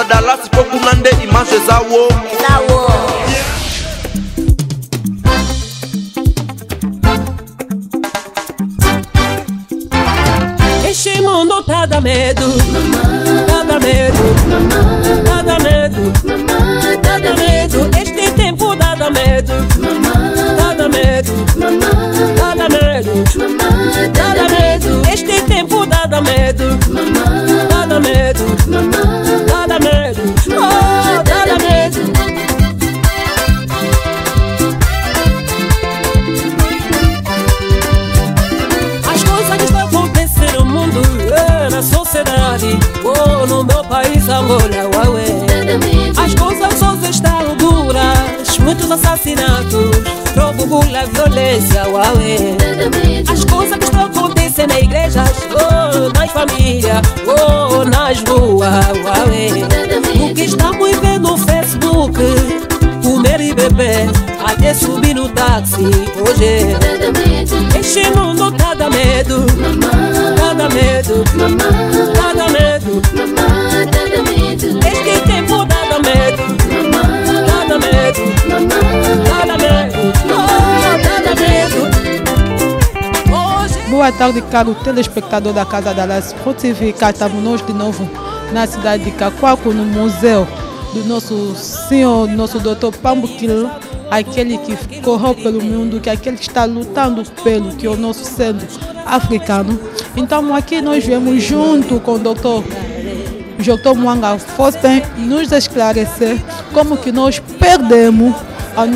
Casa Dallas po kunande image zawo. Este mundo tá dá medo, tá dá medo, tá dá medo, tá dá medo. Este tempo dá medo, tá dá medo, tá dá medo, tá dá medo. Este tempo dá medo, tá dá medo, tá dá medo, oh, dá medo. As coisas que estão acontecendo no mundo, na sociedade, oh, no meu país, Angola, uaué. As coisas só estão duras, muitos assassinatos, roubo, gula, violência, uaué. As coisas que estão acontecendo nas igrejas, oh, nas famílias, oh, nas ruas, uaué. O que estamos vendo no Facebook, comer e beber, até subir no táxi, hoje. Este mundo tá dá medo, tá dá medo, tá dá medo. Este tempo dá medo, tá dá medo, tá dá medo, oh, tá dá medo. Boa tarde, caro telespectador da Casa Dallas Pro TV. Cá estamos nós de novo na cidade de Cacoaco, no museu do nosso senhor, nosso doutor Pambukile, aquele que correu pelo mundo, que é aquele que está lutando pelo que é o nosso centro africano. Então aqui nós viemos junto com o doutor Mwanga Faustin nos esclarecer como que nós perdemos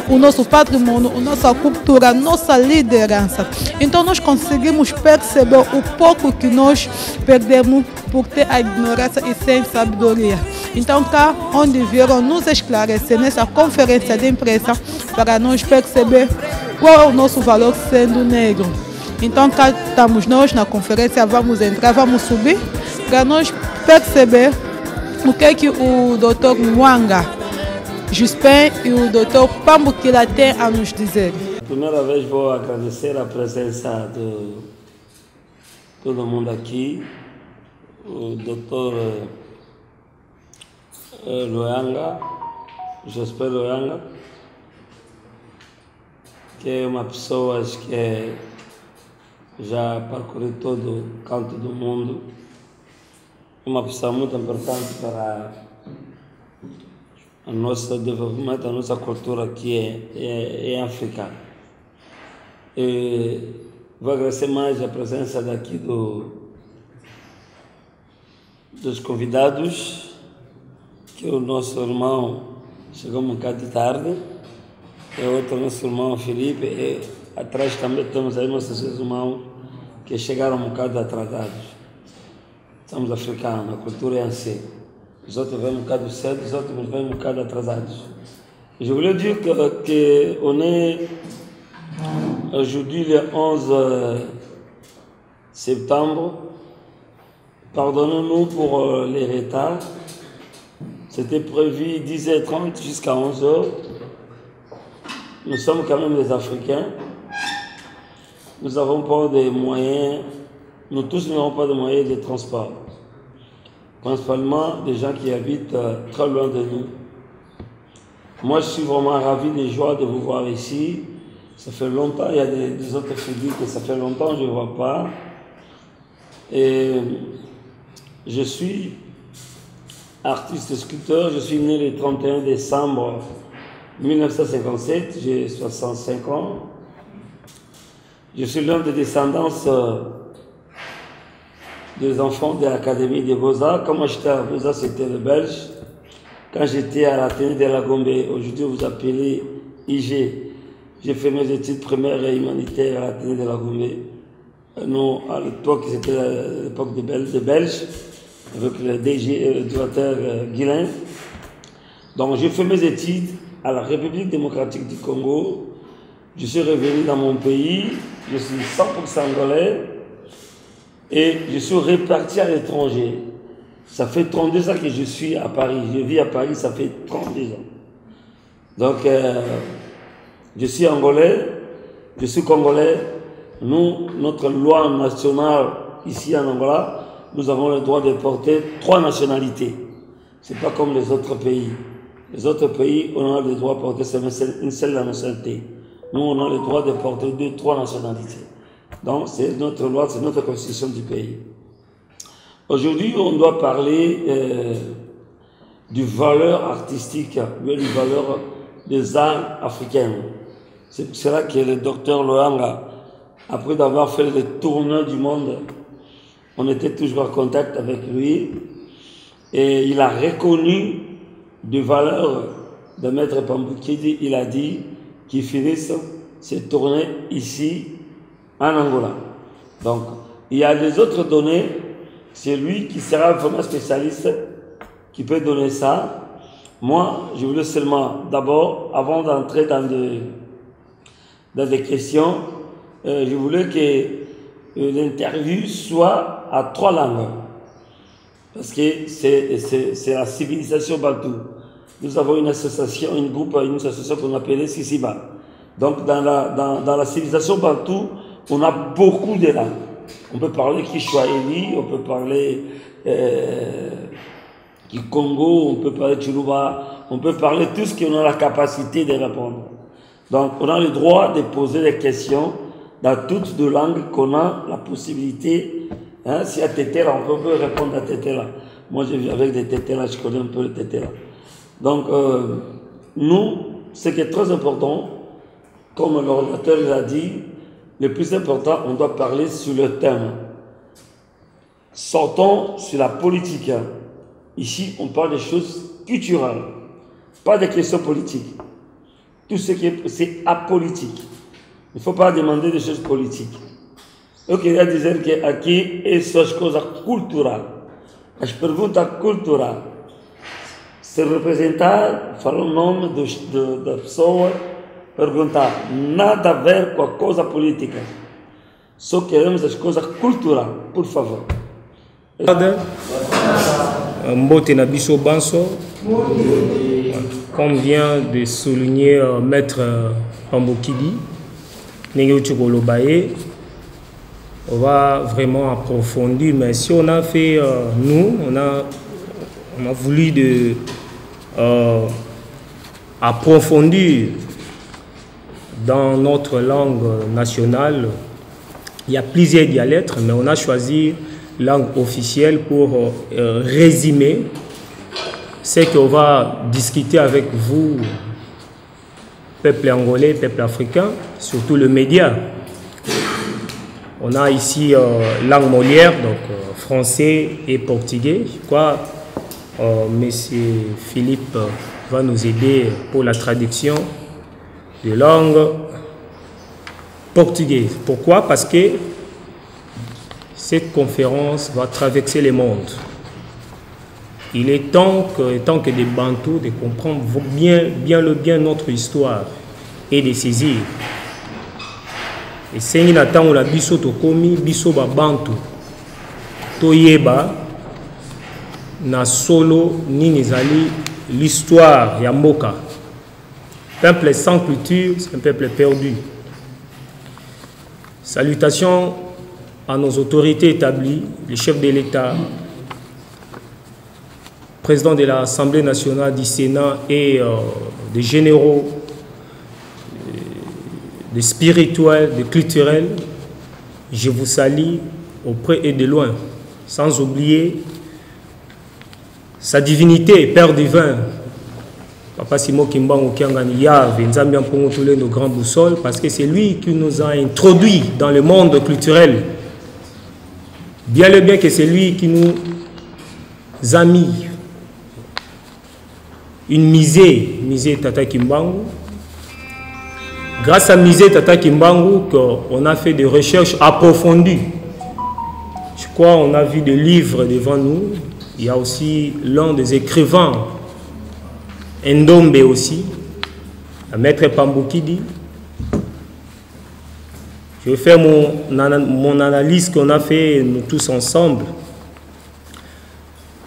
o nosso patrimônio, a nossa cultura, a nossa liderança. Então nós conseguimos perceber o pouco que nós perdemos por ter a ignorância e sem sabedoria. Então cá onde vieram nos esclarecer nessa conferência de imprensa para nós perceber qual é o nosso valor sendo negro. Então cá estamos nós na conferência, vamos entrar, vamos subir para nós perceber o que o doutor Mwanga Juspin e o doutor Pambukile têm a nos dizer. Primeira vez vou agradecer a presença de todo mundo aqui, o doutor Luanga, Juspin Luanga, que é uma pessoa que já percorreu todo o canto do mundo, uma pessoa muito importante para o nosso desenvolvimento, a nossa cultura que é africana. E vou agradecer mais a presença daqui dos convidados, que o nosso irmão chegou um bocado de tarde, e outro nosso irmão Felipe, e atrás também temos aí nossos irmãos que chegaram um bocado atrasados. Somos africanos, a cultura é assim. Os outros vêm um bocado cedo, os outros vêm um bocado atrasados. Je voulais dire que on est aujourd'hui le 11 septembre. Pardonnez-nous pour les retards. C'était prévu 10h30 jusqu'à 11h. Nous sommes quand même des Africains. Nous n'avons pas de moyens, nous tous n'avons pas de moyens de transport. Principalement des gens qui habitent très loin de nous. Moi, je suis vraiment ravi et joie de vous voir ici. Ça fait longtemps, il y a des autres figures que ça fait longtemps que je ne vois pas. Et je suis artiste et sculpteur. Je suis né le 31 décembre 1957. J'ai 65 ans. Je suis l'un des descendants des enfants de l'Académie des Beaux-Arts. Quand moi j'étais à Beaux-Arts, c'était le Belge. Quand j'étais à l'Athénée de la Gombe, aujourd'hui vous appelez IG, j'ai fait mes études primaires et humanitaires à l'Athénée de la Gombe. Non, à l'époque, c'était l'époque des Belges, avec le DG, le directeur Guilain. Donc j'ai fait mes études à la République démocratique du Congo. Je suis revenu dans mon pays, je suis 100% angolais. Et je suis reparti à l'étranger. Ça fait 32 ans que je suis à Paris. Je vis à Paris, ça fait 32 ans. Donc, je suis angolais, je suis congolais. Nous, notre loi nationale ici en Angola, nous avons le droit de porter 3 nationalités. Ce n'est pas comme les autres pays. Les autres pays, on a le droit de porter une seule nationalité. Nous, on a le droit de porter 2, 3 nationalités. Donc, c'est notre loi, c'est notre constitution du pays. Aujourd'hui, on doit parler du valeur artistique, du valeur des arts africains. C'est pour cela que le docteur Loanga, après d'avoir fait le tournoi du monde, on était toujours en contact avec lui et il a reconnu des valeurs de Maître Pambukidi. Il a dit qu'il finisse ses tournées ici en Angola. Donc, il y a des autres données, c'est lui qui sera vraiment spécialiste qui peut donner ça. Moi, je voulais seulement, d'abord, avant d'entrer dans des questions, je voulais que l'interview soit à 3 langues. Parce que c'est la civilisation bantou. Nous avons une association, une association qu'on appelait Sisiba. Donc dans la civilisation bantou, on a beaucoup de langues. On peut parler Kiswahili, on peut parler Congo, on peut parler Chiluba, on peut parler tout ce qu'on a la capacité de répondre. Donc on a le droit de poser des questions dans toutes les langues qu'on a la possibilité. Hein, si à Tétéla, on peut répondre à Tétéla. Moi, je vis avec des Tétéla, je connais un peu le Tétéla. Donc, nous, ce qui est très important, comme l'ordinateur l'a dit, le plus important, on doit parler sur le thème. Sortons sur la politique. Ici, on parle des choses culturelles, pas des questions politiques. Tout ce qui est, c'est apolitique. Il ne faut pas demander des choses politiques. Eu queria dizer que aqui é só coisa cultural. As perguntas culturais. Se representar, falar o nome da pessoa, perguntar. Nada a ver com a coisa política. Só queremos as coisas culturais, por favor. Mbote na biso banso. Comme vient de souligner Maître Pambukidi, on va vraiment approfondir, mais si on a fait, nous, on a voulu approfondir dans notre langue nationale. Il y a plusieurs dialectes, mais on a choisi langue officielle pour résumer ce qu'on va discuter avec vous, peuple angolais, peuple africain, surtout le média. On a ici langue Molière, donc français et portugais. Je crois M. Philippe va nous aider pour la traduction de langue portugaise. Pourquoi? Parce que cette conférence va traverser le monde. Il est temps que des Bantous de comprendre bien notre histoire et de saisir. Et c'est une attente où la biso to komi biso ba bantu to yeba na solo ni nizali l'histoire ya mboka. Peuple sans culture, c'est un peuple perdu. Salutations à nos autorités établies, les chefs de l'État, président de l'Assemblée nationale, du Sénat et des généraux, de spirituels, de culturels. Je vous salue auprès et de loin, sans oublier sa divinité, Père divin, Papa Simo Kimbangu Kiangani Yave, Nzambian Pongotule, nos grands boussoles, parce que c'est lui qui nous a introduits dans le monde culturel. Bien le bien que c'est lui qui nous a mis une misée Tata Kimbangu. Grâce à Misé Tata Kimbangu, on a fait des recherches approfondies. Je crois qu'on a vu des livres devant nous. Il y a aussi l'un des écrivains, Ndombe aussi, Maître Pambukidi. Je vais faire mon analyse qu'on a fait nous tous ensemble.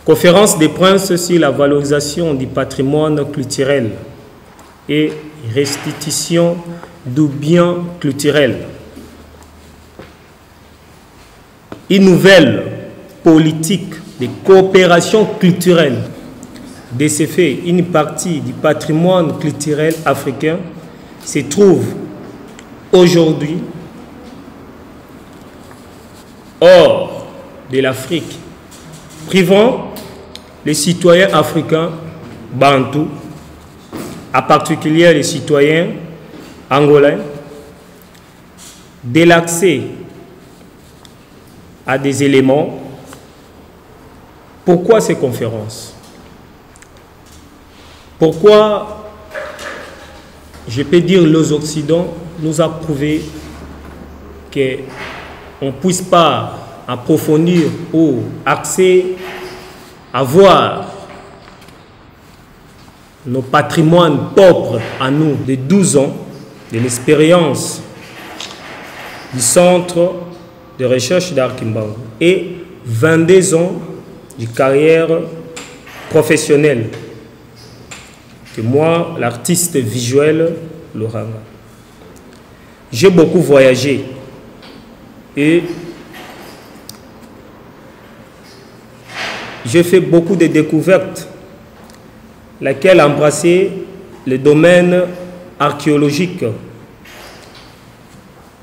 Conférence des princes sur la valorisation du patrimoine culturel et restitution du bien culturel. Une nouvelle politique de coopération culturelle de ce fait, une partie du patrimoine culturel africain se trouve aujourd'hui hors de l'Afrique, privant les citoyens africains bantous, en particulier les citoyens angolais, de l'accès à des éléments. Pourquoi ces conférences? Pourquoi, je peux dire, les Occidentaux nous a prouvé qu'on ne puisse pas approfondir ou avoir nos patrimoines propres à nous de 12 ans de l'expérience du centre de recherche d'art Kimbangu et 22 ans de carrière professionnelle que moi, l'artiste visuel Loranga. J'ai beaucoup voyagé et j'ai fait beaucoup de découvertes, laquelle embrassait le domaine archéologique,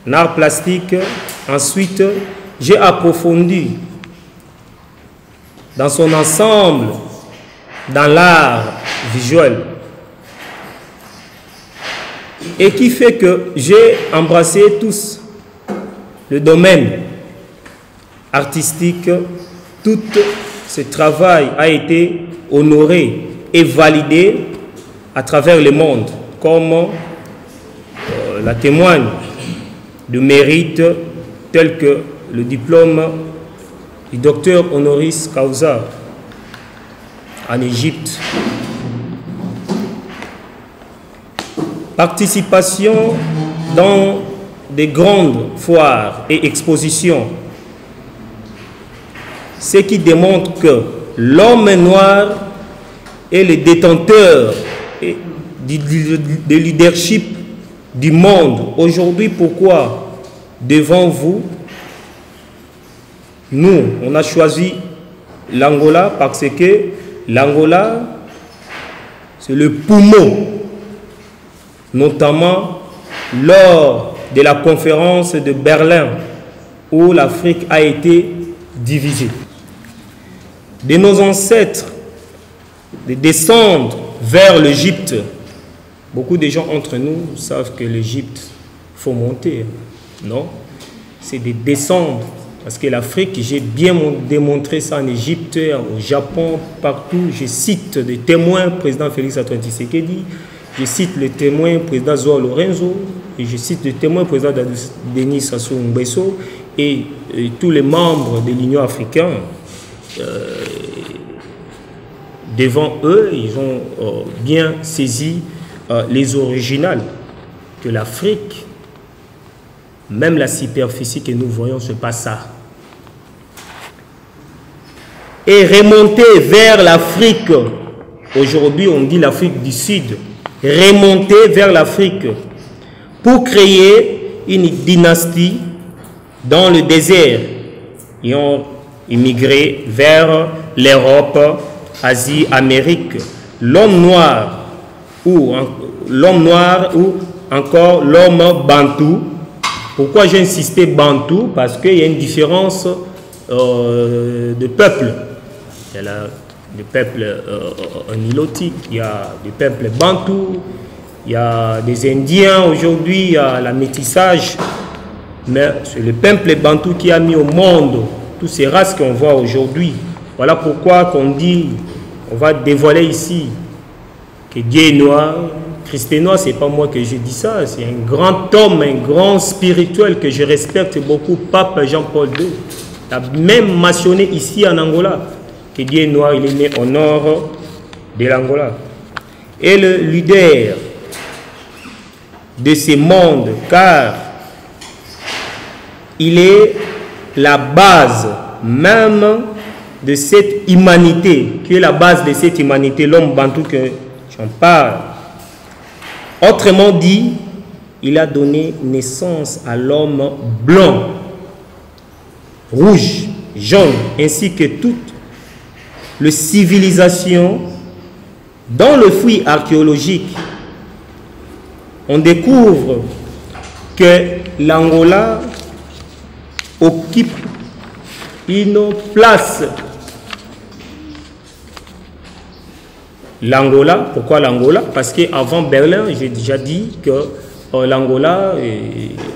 l'art plastique. Ensuite, j'ai approfondi dans son ensemble dans l'art visuel. Et qui fait que j'ai embrassé tous le domaine artistique. Tout ce travail a été honoré et validé à travers le monde, comme la témoigne de mérite tel que le diplôme du docteur honoris causa en Égypte. Participation dans des grandes foires et expositions, ce qui démontre que l'homme noir est le détenteur du leadership du monde. Aujourd'hui, pourquoi devant vous, nous, on a choisi l'Angola parce que l'Angola, c'est le poumon, notamment lors de la conférence de Berlin où l'Afrique a été divisée. De nos ancêtres, de descendre vers l'Égypte, beaucoup de gens entre nous savent que l'Égypte, il faut monter, non? C'est de descendre, parce que l'Afrique, j'ai bien démontré ça en Égypte, au Japon, partout. Je cite des témoins, président Félix Antoine Tshisekedi, je cite le témoin président Joao Lorenzo, et je cite le témoin président Denis Sassou Nguesso, et tous les membres de l'Union africaine. Devant eux, ils ont bien saisi les originales que l'Afrique, même la superficie que nous voyons, ce n'est pas ça. Et remonter vers l'Afrique, aujourd'hui on dit l'Afrique du Sud, remonter vers l'Afrique pour créer une dynastie dans le désert. Ils ont immigré vers l'Europe, Asie, Amérique. L'homme noir ou encore l'homme bantou. Pourquoi j'ai insisté bantou? Parce qu'il y a une différence de peuple. Il y a le peuple nilotique, il y a des peuples bantous, il y a des Indiens aujourd'hui, il y a la métissage. Mais c'est le peuple bantou qui a mis au monde toutes ces races qu'on voit aujourd'hui. Voilà pourquoi qu'on dit, on va dévoiler ici que Dieu est noir. Christ est noir, ce n'est pas moi que je dis ça, c'est un grand homme, un grand spirituel que je respecte beaucoup, Pape Jean-Paul II. Il a même mentionné ici en Angola que Dieu est noir, il est né au nord de l'Angola. Et le leader de ce monde, car il est la base même de cette humanité, qui est la base de cette humanité, l'homme bantou que j'en parle. Autrement dit, il a donné naissance à l'homme blanc, rouge, jaune, ainsi que toute la civilisation Dans le fouillis archéologique, on découvre que l'Angola occupe une place. L'Angola, pourquoi l'Angola? Parce qu'avant Berlin, j'ai déjà dit que l'Angola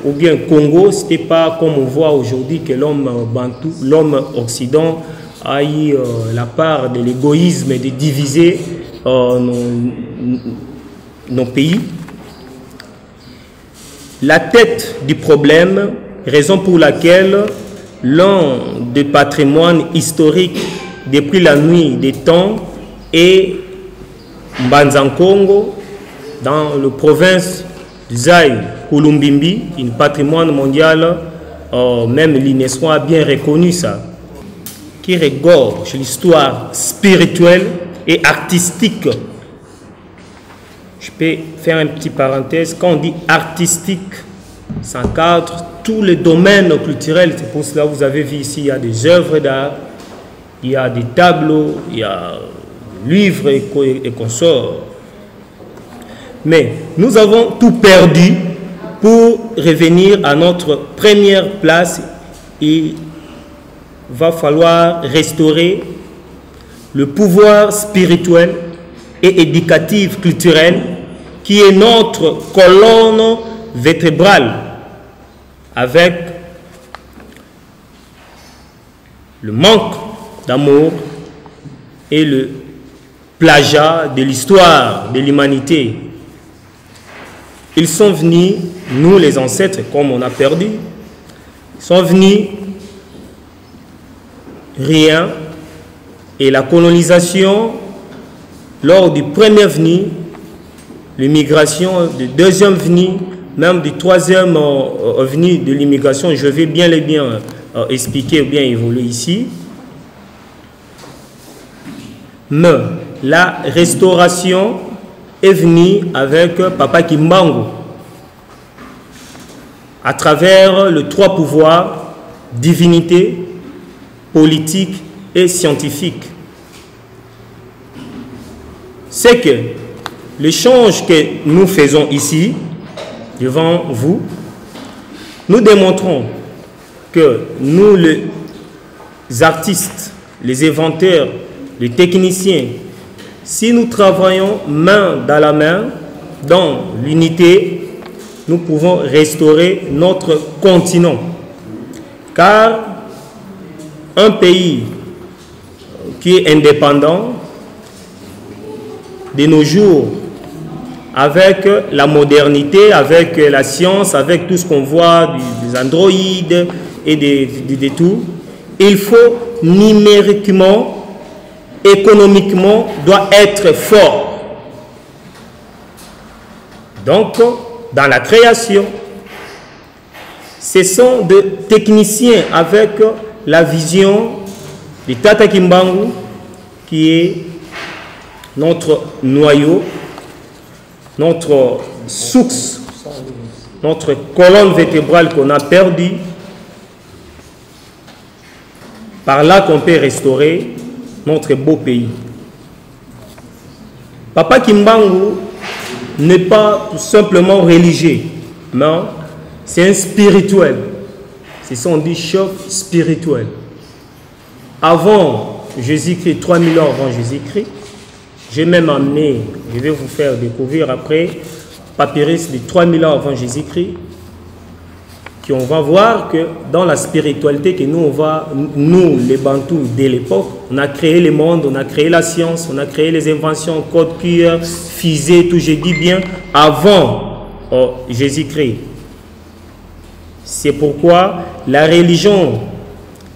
ou bien Congo, ce n'était pas comme on voit aujourd'hui que l'homme bantou, l'homme occident a eu la part de l'égoïsme et de diviser nos pays. La tête du problème, raison pour laquelle l'un des patrimoines historiques depuis la nuit des temps est Mbanza-Nkongo, dans la province Zaï, Kulumbimbi, un patrimoine mondial, même l'UNESCO a bien reconnu ça, qui regorge l'histoire spirituelle et artistique. Je peux faire une petite parenthèse. Quand on dit artistique, ça encadre tous les domaines culturels. C'est pour cela que vous avez vu ici, il y a des œuvres d'art, il y a des tableaux, il y a des livres et consorts. Mais nous avons tout perdu pour revenir à notre première place. Il va falloir restaurer le pouvoir spirituel et éducatif culturel qui est notre colonne vertébrale, avec le manque d'amour et le plagiat de l'histoire de l'humanité. Ils sont venus, nous les ancêtres, comme on a perdu, ils sont venus rien, et la colonisation, lors du premier venu, l'immigration, du deuxième venu, même du troisième venu de l'immigration, je vais bien expliquer ou bien évoluer ici. Mais la restauration est venue avec Papa Kimbangu, à travers les trois pouvoirs, divinité, politique et scientifique. C'est que l'échange que nous faisons ici, devant vous, nous démontrons que nous, les artistes, les inventeurs, les techniciens, si nous travaillons main dans la main, dans l'unité, nous pouvons restaurer notre continent. Car un pays qui est indépendant, de nos jours, avec la modernité, avec la science, avec tout ce qu'on voit, des androïdes et de tout, il faut numériquement, économiquement, doit être fort. Donc, dans la création, ce sont des techniciens avec la vision de Tata Kimbangu, qui est notre noyau, notre source, notre colonne vertébrale qu'on a perdue. Par là qu'on peut restaurer notre beau pays. Papa Kimbangu n'est pas tout simplement religieux, mais c'est un spirituel. C'est son dit chef spirituel. Avant Jésus-Christ, 3000 ans avant Jésus-Christ, j'ai même amené, je vais vous faire découvrir après, papyrus de 3000 ans avant Jésus-Christ, qu'on va voir que dans la spiritualité que nous les Bantous dès l'époque, on a créé le monde, on a créé la science, on a créé les inventions, code cuir, fusée, tout, je dis bien, avant Jésus-Christ. C'est pourquoi la religion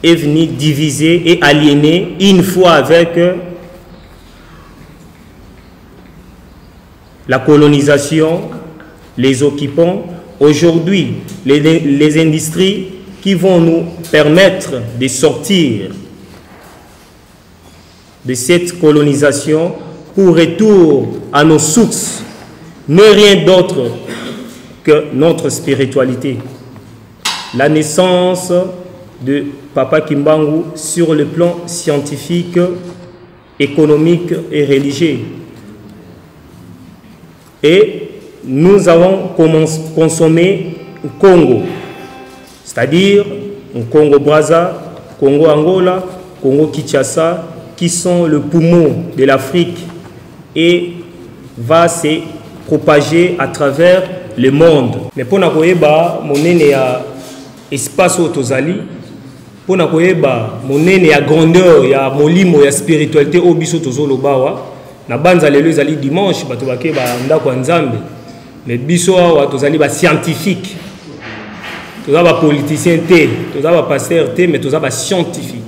est venue diviser et aliéner une fois avec la colonisation, les occupants. Aujourd'hui, les industries qui vont nous permettre de sortir de cette colonisation pour retour à nos sources, n'est rien d'autre que notre spiritualité. La naissance de Papa Kimbangu sur le plan scientifique, économique et religieux. et nous avons consommé Congo, c'est-à-dire Congo-Brazza, Congo-Angola, Congo-Kinshasa, qui sont le poumon de l'Afrique et va se propager à travers le monde. Mais pour nous monene ya espace autozali, pour nous monene ya grandeur ya molimo ya spiritualité au biso tozolobawa na banza lelo ezali dimanche bato bake ba ndako ya nzambe, mais biso awa tozali ba scientifique, toza ba politicien te, toza ba pasteur te, mais toza ba scientifique.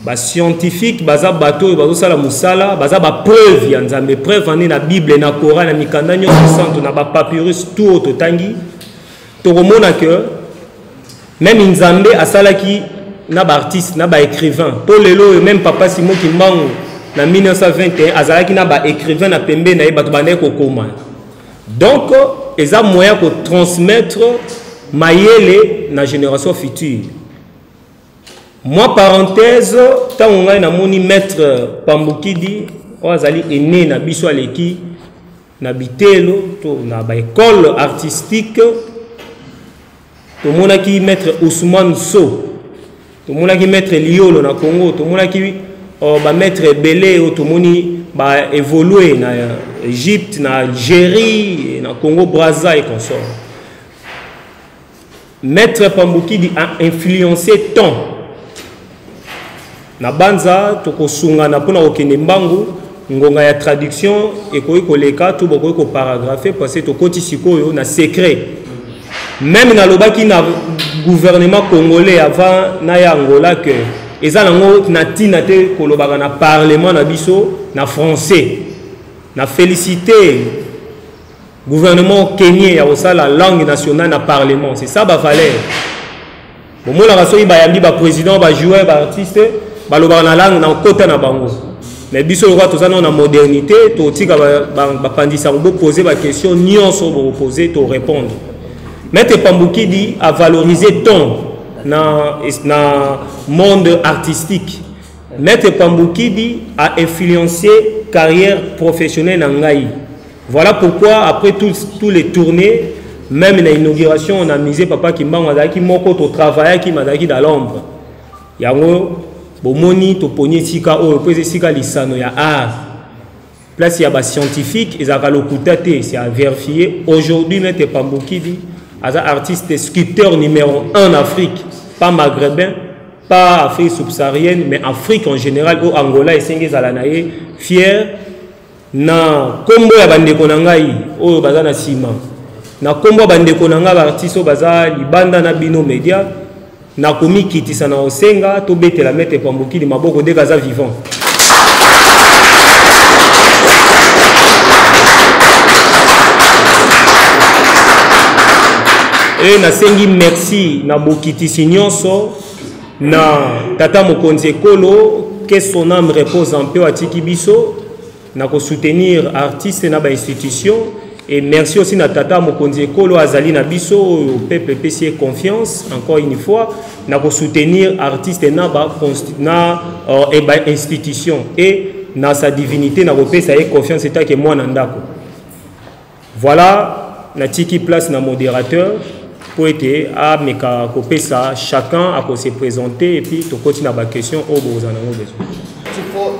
Ba scientifique baza bato bazo sala musala baza ba preuve ya nzambe, preuve ane na Bible na Coran na mikanda nyonso santo na ba papyrus tout totangi tokomona que même nzambe asalaki na ba artiste na ba écrivain pour lelo même papa Simon Kimbangu na 1921 azalaki na ba écrivain na pembe na bato bande ko koma. Donc eza moyen ko transmettre mayele na génération future. Moi, parenthèse, tant on a moni maître Pambukidi, on a né na biso aleki na bitelo to na ba école artistique, to mona ki maître Ousmane So, to mona ki maître Liolo na Congo, to mona ki ba maître Belé, to moni ba évoluer na Égypte, na Algérie, na Congo Brazza et consort. Maître Pambukidi a influencé tant. Na banza tokosunga na pona okende mbangu ngonga ya traduction ekoyi koleka to bokoyi ko paragraphe parce que tokoti sikoyo na secret même na lobaki na gouvernement congolais avant na ya Angola que eza nango na tina te kolobaka na parlement na biso na français na féliciter gouvernement kenyan ya osala langue nationale na parlement, c'est ça ba valeur bon mo la raso ibayambi ba président ba joueur ba artiste baloba na langue na kota na bango, mais biso le roi to na modernité to tika ba pandisa bo poser ba question nyonso bo poser to répondre. Maître Pambukidi a valorisé ton na monde artistique. Maître Pambukidi a influencé carrière professionnelle en Ngaï. Voilà pourquoi après tous les tournées, même na inauguration on a misé papa Kimbangu azaki moko to travailler qui madaki dans l'ombre. Yango bomoni to poni sika o pese sika lisano ya art place ya ba scientifique ezaka lokutate c'est à vérifier. Aujourd'hui Maître Pambukidi as artiste sculpteur numéro 1 en Afrique, pas maghrébin, pas Afrique subsaharienne, mais Afrique en général, au Angola et Sengue Zalanaye, fier na kombo ya bandeko na ngai oyo baza na sima na kombo bandeko na ngai artiste baza libanda na bino media na komi kitisa na osenga to betela Maître Pambukidi maboko de gaza vivant. Et na sengi merci na bokitisi nyonso na tata mokonzi ekolo que son âme repose en paix atiki biso na ko soutenir artiste na ba institution. Et merci aussi na tata mokonzi ekolo azali na biso au peuple pesier confiance encore une fois na ko soutenir artiste na ba institution et na sa divinité na ko pesa e confiance eta ke moi na ndako. Voilà na tiki place na modérateur pour être à meka ko pesa chacun a ko se présenter et puis to continuer ba question au besoin na besoin.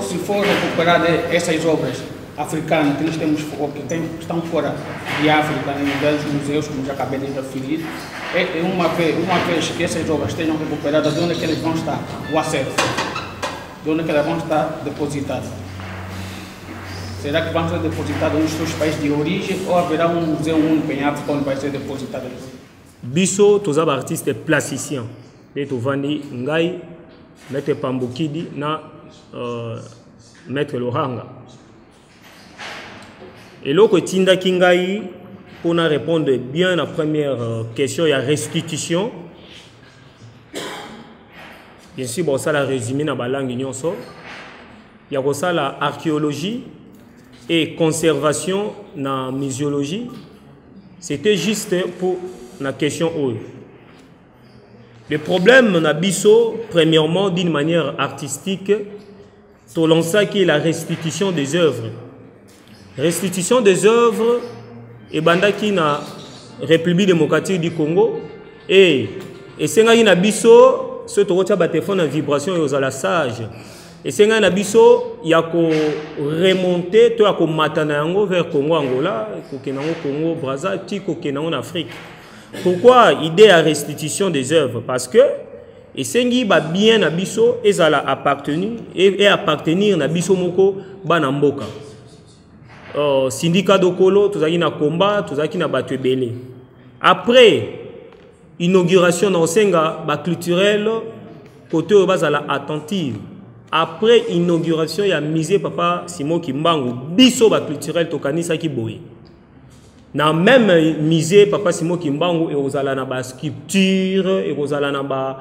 Se for recuperar essas obras africanas que nós temos que estão fora de África, em vários museus, como já acabei de referir, uma vez que essas obras tenham recuperadas, de onde é que eles vão estar? O acervo. De onde é que elas vão estar depositadas? Será que vão ser depositadas nos seus países de origem ou haverá um museu único em África onde vai ser depositado? Biso, tous les artistes plasticiens, et tous vani ngai, Maître Pambukidi na Maître Lohanga. Et l'autre tinda kingai pour répondre bien à la première question, il y a restitution. Bien sûr, bon ça la résumé dans la langue nyonso. Il y a ça la archéologie et conservation dans la muséologie. C'était juste pour la question où. Le problème na biso, premièrement, d'une manière artistique, tout l'on sait qui est la restitution des œuvres. Restitution des œuvres, et bandaki na République démocratique du Congo et sengaki na biso ce tokotia ba téléphone en vibration et aux la sage et sengaki na biso ya ko remonter to ya ko matana yango vers Congo Angola ko kenango Congo Brazza ti ko kenango en Afrique. Pourquoi idée à restitution des œuvres? Parce que et sengi ba bien na biso ezala appartenir et appartenir na biso moko bana mboka. Syndicat d'Okolo, tout ça qui na combat, tout ça qui na battu belé. Après inauguration dans Senga, ba culturel côté au bas à la attentive. Après inauguration, il y a misé papa Simon Kimbangu, biso ba culturel tokanisa ki boye. Na même misé papa Simon Kimbangu et aux ala na ba sculpture et aux ala na ba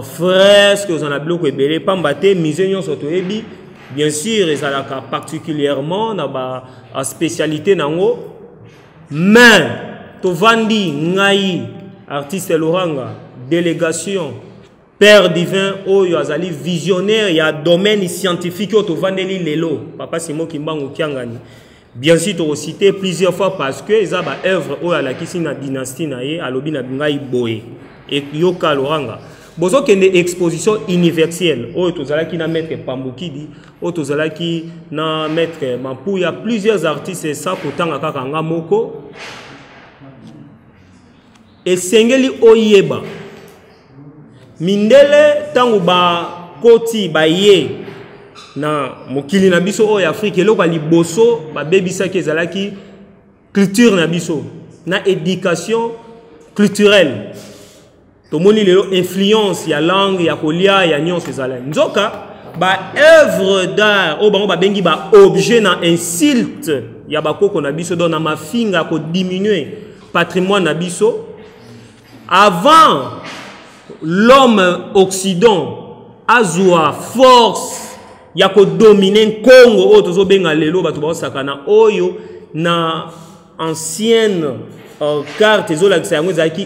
fresque, aux ala bloc belé pambate misé nyon soto ebi. Bien sûr, ils ont particulièrement une spécialité nango, mais tovandi ngai artiste Loranga délégation père divin oyo azali visionnaire ya domaine scientifique au tovandeli lelo papa Simon Kimbangu Kiangani. Bien sûr, tu cité plusieurs fois parce que ils ont une œuvre oyo la kisi na dynastie na ye alobi na ngai boye et yoka Loranga. Bozo kende exposition universelle. Oh, tozalaki na maître Pambukidi, oh tozalaki na maître Mampou. Il y a plusieurs artistes et ça pourtant à Kakanga Moko. Et sengeli oyeba. Mindele tangu ba koti ba ye na mokili na biso o Afrique eloko liboso ba bebisa kezalaki culture na biso na éducation culturelle. Tomoni lelo influence ya langue ya kolia ya nyonso ezala nzoka ba œuvre d'art o bango ba bengi ba objet na insulte ya bakoko na biso don na mafinga ko diminuer patrimoine na biso avant l'homme occident azua force ya ko dominer Congo o tozo benga lelo bato ba sakana oyo na ancienne carte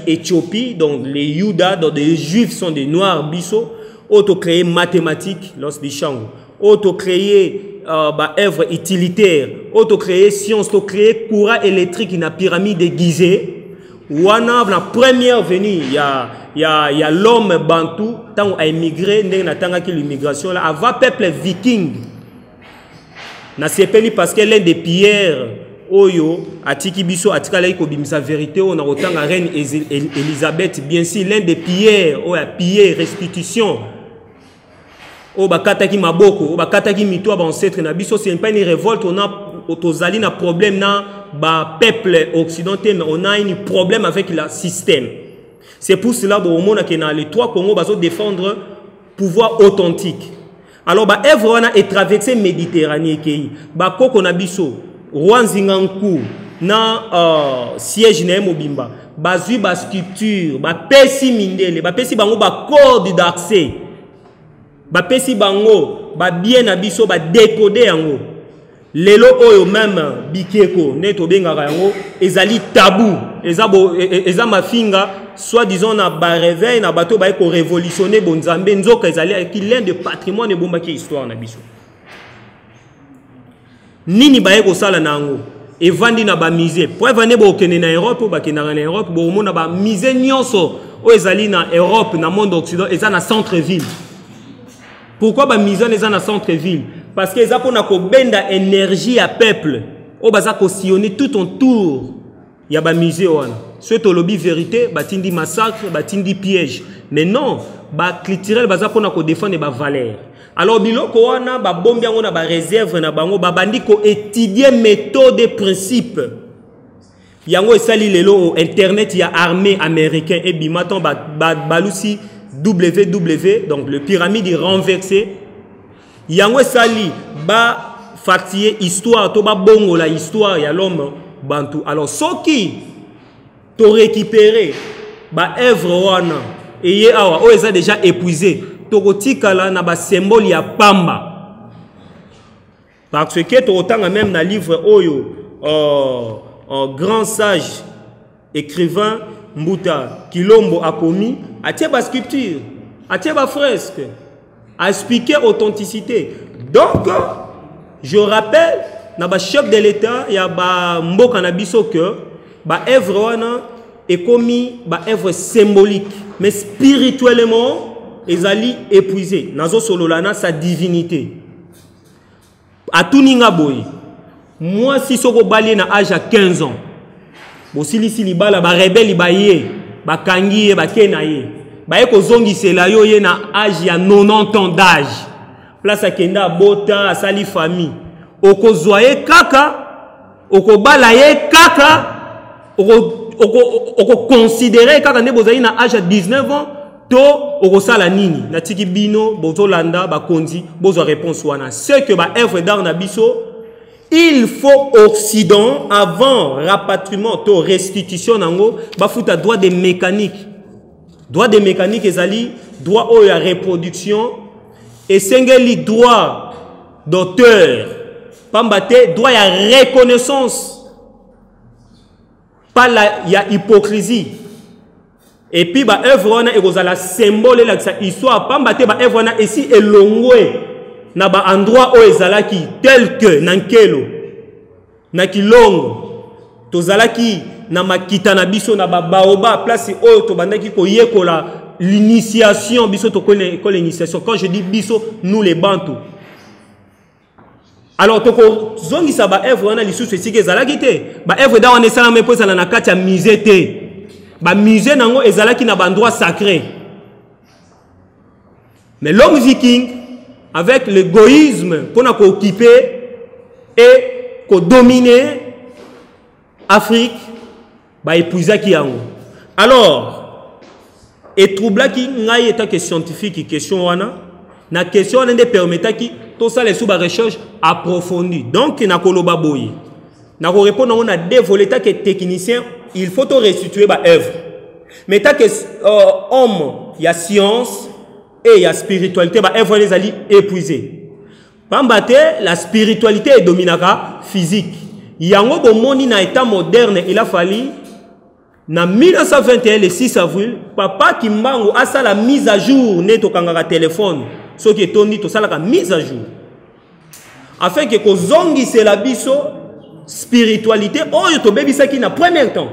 Éthiopie, donc les Yuda, donc les Juifs sont des Noirs biso, auto-créé mathématiques lorsque des champs, auto-créé œuvre utilitaire, auto-créé science, auto-créé courant électrique, une pyramide déguisée. Wana la première venue, il y a l'homme bantou, tant a immigré, l'immigration là, avant peuple viking. Na sepeli parce que l'un des pierres Oyo, atiki biso atikala iko bimisa vérité on a autant la reine Elisabeth bien sûr l'un des pierres o ya piller restitution o bakataki maboko o bakataki mito ba ancêtre na biso c'est pas une révolte on a tozali na problème na ba peuple occidental mais on a un problème avec le système. C'est pour cela bon au monde que dans les trois Congo bazo défendre pouvoir authentique. Alors ba œuvre on a traversé Méditerranée kei ba koko na biso Rwanzinganku na siège na mobimba bazui ba sculpture ba pesi mindele ba pesi bango ba code d'accès ba pesi bango ba bien na biso ba décoder yango lelo oyo même bikeko neto bengaka yango ezali tabou eza mafinga soit disons na ba réveil na bato ba ko révolutionner bonzambe nzoka ezali qui l'un de patrimoine bomba qui histoire na biso. Nini baye ko sala nango et vandi na ba musée pour vendre bo kene na Europe ba kena na Europe bo mona ba musée nyonso o ezali na Europe na monde occidental eza na centre ville. Pourquoi ba musée eza na centre ville? Parce que eza pona ko benda énergie à peuple o baza ko sillonner tout autour ya ba musée wana ce tolobi vérité batindi massacre batindi piège mais non ba culturel baza pona ko défendre ba valeur. Alors biloko wana ba bombi yango na ba réserve na bango ba bandi ko étudier méthode et principe yango esali lelo internet ya armée américain et bimaton balusi WW donc le pyramide renversé yango esali ba fatiller histoire to ba bongo la histoire ya l'homme bantu. Alors soki to récupérer ba œuvre wana et awa o eza déjà épuisé tokotikala na ba symbole ya pamba parce que to otanga même na livre oyo grand sage écrivain Mbuta Kilombo akomi atie ba sculpture atie ba fresque a expliqué authenticité. Donc je rappelle na ba chef de l'état ya ba mboka na biso que ba œuvre wana est commis ba œuvre symbolique mais spirituellement ezali épuisé nazo sololana sa divinité a tuninga boy moi si soko bali na âge à 15 ans bo silisi libala ba rebelle ba ye ba kangi ba kenaye ba eko zongi sela yo ye na âge ya 90 ans d'âge place akenda bota asali famille oko zoye kaka oko bala ye kaka oko considérer kaka ne bozali na âge à 19 ans to oko sala nini na tiki bino bozo landa ba kondi bozo réponse wana ce que ba œuvre d'art na biso il faut Occident avant rapatriement to restitution nango ba futa droit de mécanique ezali droit au ya reproduction et sengeli droit d'auteur pambate droit ya reconnaissance pas la ya hypocrisie et puis ba œuvre wana ekozala symbole la sa histoire pambate ba œuvre wana ici elongwe na ba endroit o ezalaki tel que nankelo na kilongo tozalaki na makita na biso na ba baoba place o to bandaki ko yekola l'initiation biso to ko l'initiation quand je dis biso nous les bantou alors toko zongi sa ba œuvre wana lisusu esike ezalaki te ba œuvre da wana esala me posa na kati ya musée te ba musée nango ezalaki na ba endroit sacré mais l'homme viking avec l'égoïsme pour na ko occuper et ko dominer Afrique ba épuisaki yango alors et troublaki ngai état que scientifique question wana na question wana nde permetaki tout ça les sous ba recherche approfondie donc na koloba boye na ko répondre on a dévolé ta que technicien il faut to restituer ba œuvre mais ta que homme il y a science et il y a spiritualité ba œuvre les ali épuisé pambate la spiritualité est dominaka physique yango bomoni na état moderne il a fallu na 1921 le 6 avril papa Kimbangu a sa la mise à jour ne to kangaka téléphone ce qui est tondi to ça la mise à jour afin que ko zongi c'est la biso spiritualité oyo to bebisa ki na premier temps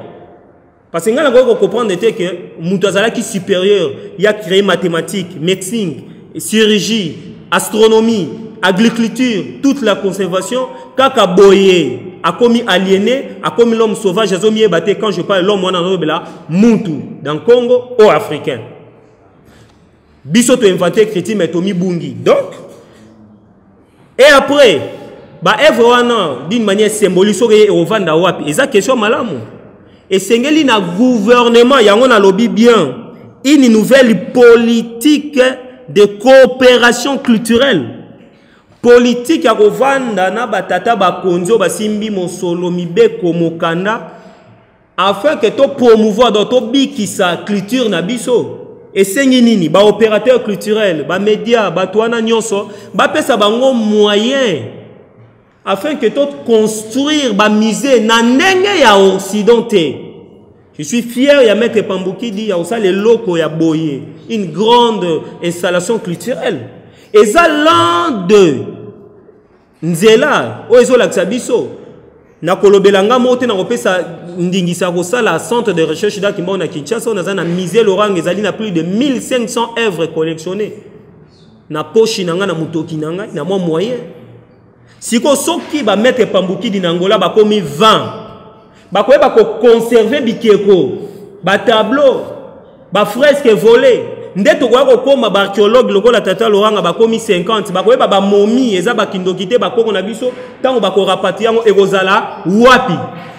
parce que ngana ko comprendre que mutazala qui supérieur il a créé mathématiques médecine chirurgie astronomie agriculture toute la conservation kaka boye a commis aliéné, a commis l'homme sauvage, quand je parle l'homme muntu dans Congo ou africain. Bisoto inventé chrétien mais Tomi Bungi. Donc, et après, bah œuvre d'une manière symbolique au vanda wapi. Et ça question malamu. Et sengeli na gouvernement yango na lobby bien une nouvelle politique de coopération culturelle. Politique ya kovanda na batata bakonzo basimbi mosolo mibeko mokanda afin que to promouvoir to bikisa culture na biso et sengi nini ba opérateur culturel ba média ba toana nyonso ba pesa bango moyen afin que to construire ba musée na ndenge ya occidenté. Je suis fier ya maître Pambouki dit ya osa le loko ya boye une grande installation culturelle. Et ça l'un de Nzela, oezo laksa biso. Na kolobelanga mote na kopesa ndingisa kosala centre de recherche d'Akimbo na Kinshasa, on a na misé Laurent ezali na plus de 1500 œuvres collectionnées. Na pochi nanga na mutoki nanga na moi moyen. Siko soki ba mettre Pambouki di Nangola ba komi 20. Ba koyeba ko conserver bikeko, ba tableau, ba fresque volée. Ndeto kwa koma ba archéologue lokola tata Laurent ba komi 50 ba koyeba ba momie eza ba kindokité ba koko na biso tango ba ko rapati yango ekozala wapi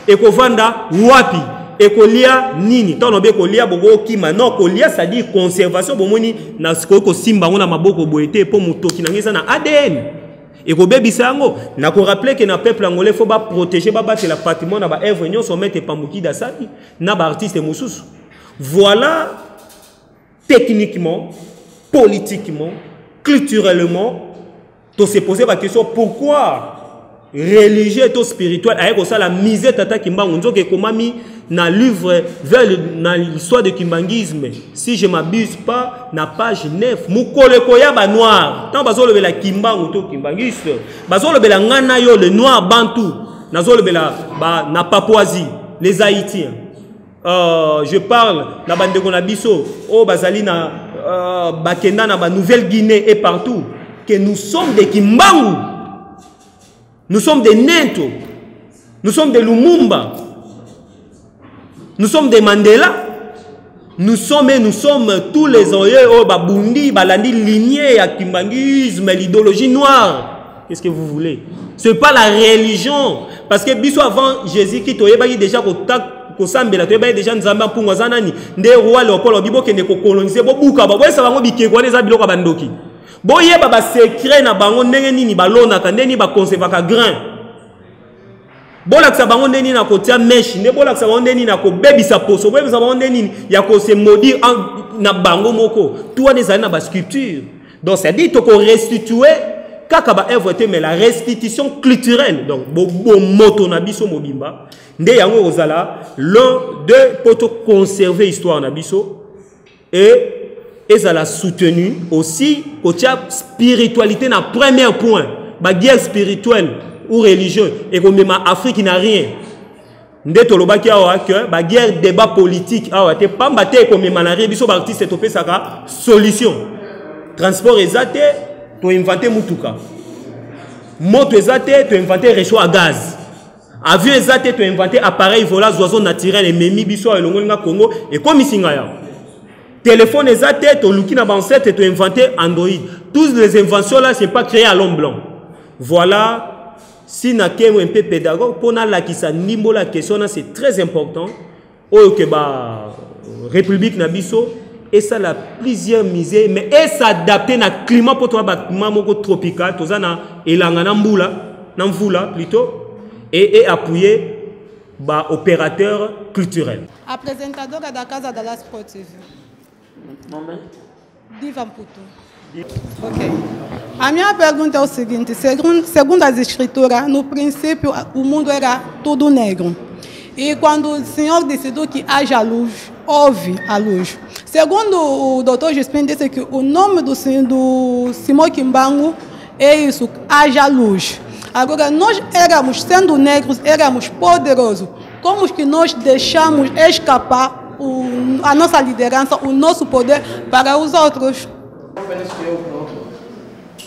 ekovanda wapi ekolia nini tango be kolia bogo kima non kolia ça dit conservation bomoni na ko simba ngona maboko boete po mutoki na ngisa na ADN ekobebisa yango na ko rappeler que na peuple angolais faut ba protéger ba battre la patrimoine na ba œuvre nyon so mettre Pambouki dasali na ba artiste mususu voilà. Techniquement, politiquement, culturellement, on s'est posé la question pourquoi religieux et spirituel avec ça la misère tata Kimbangu nzoke komami na livre vers l'histoire de kimbangisme si je m'abuse pas na page 9 mukole koya ba noir tant bazolo bela Kimbangu to kimbangiste bazolo bela ngana yo le noir bantou nazolo bela ba na Papouasie les haïtiens je parle na bande ko na biso o bazali na bakenda na ba Nouvelle-Guinée et partout que nous sommes des Kimbangu. Nous sommes des Nento, nous sommes des Lumumba, nous sommes des Mandela, nous sommes tous les oeufs, oh, Babundi, Balandi, lignée, à kimbangisme, l'idéologie noire. Qu'est-ce que vous voulez? Ce n'est pas la religion. Parce que biso avant Jésus qui t'oyait déjà ko sambela to ba déjà nzamba pungwa zanani nde roi Léopold obibo ke ne ko coloniser bo buka ba boyesa bango bikekwa neza biloko bandoki. Boye baba secret na bango ndenge nini balona ka ndeni ba conservaka grain bola ksa bango ndeni na kotia mesh ne bola ksa bango ndeni na ko bebisa poso boye bango ndeni ya ko se maudire na bango moko tout ne zali na ba sculpture donc ça dit to ko restituer kaka ba œuvre te mais la restitution culturelle donc bo moto na biso mobimba nde yango ozala l'un de poto conserver histoire na biso et ça l'a soutenu aussi côté spiritualité na premier point ba guerre spirituelle ou religieuse et comme même Afrique n'a rien nde tolobaki awa que ba guerre débat politique awa te pamba te comme même na biso ba artiste topé saka solution transport ezate to inventer mutuka moto ezate to inventer réchaud à gaz avion ezate to inventer appareil volant oiseau naturel et memi biso elongo nga Congo et comme isinga ya téléphone exact, tu as ancêtre, tu as inventé Android. Toutes les inventions là, ce n'est pas créé à l'homme blanc. Voilà, si nous avons un peu pédagogue, pour la question, c'est très important. Au Québec, République Nabiso, et ça a plusieurs misères, mais et s'adapter à climat pour toi, tropical, tout ça, et l'angana plutôt, et appuyer opérateur culturel. A apresentadora da Casa da Sport TV. Diva Mputo. Ok. A minha pergunta é o seguinte: segundo as escrituras, no princípio o mundo era tudo negro. E quando o Senhor decidiu que haja luz, houve a luz. Segundo o Dr. Juspin disse que o nome do Simão Kimbangu é isso, haja luz. Agora, nós éramos, sendo negros, éramos poderosos. Como que nós deixamos escapar a nossa liderança, o nosso poder para os outros?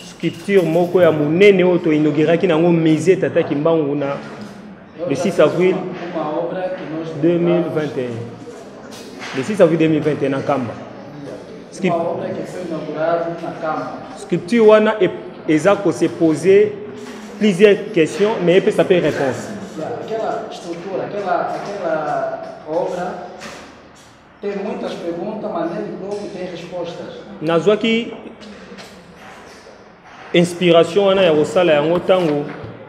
Sculpture moko ya munene oto inauguraki nango musée Tata Kimbangu na le 6 avril 2021. Le 6 avril 2021 na Kamba. Sculpture wana eza ko se poser plusieurs questions mais peut ça peut réponse. Aquela estrutura, aquela obra tem muitas perguntas, mas nem logo tem respostas. Nazwaki inspiration wana ya kosala yango ntango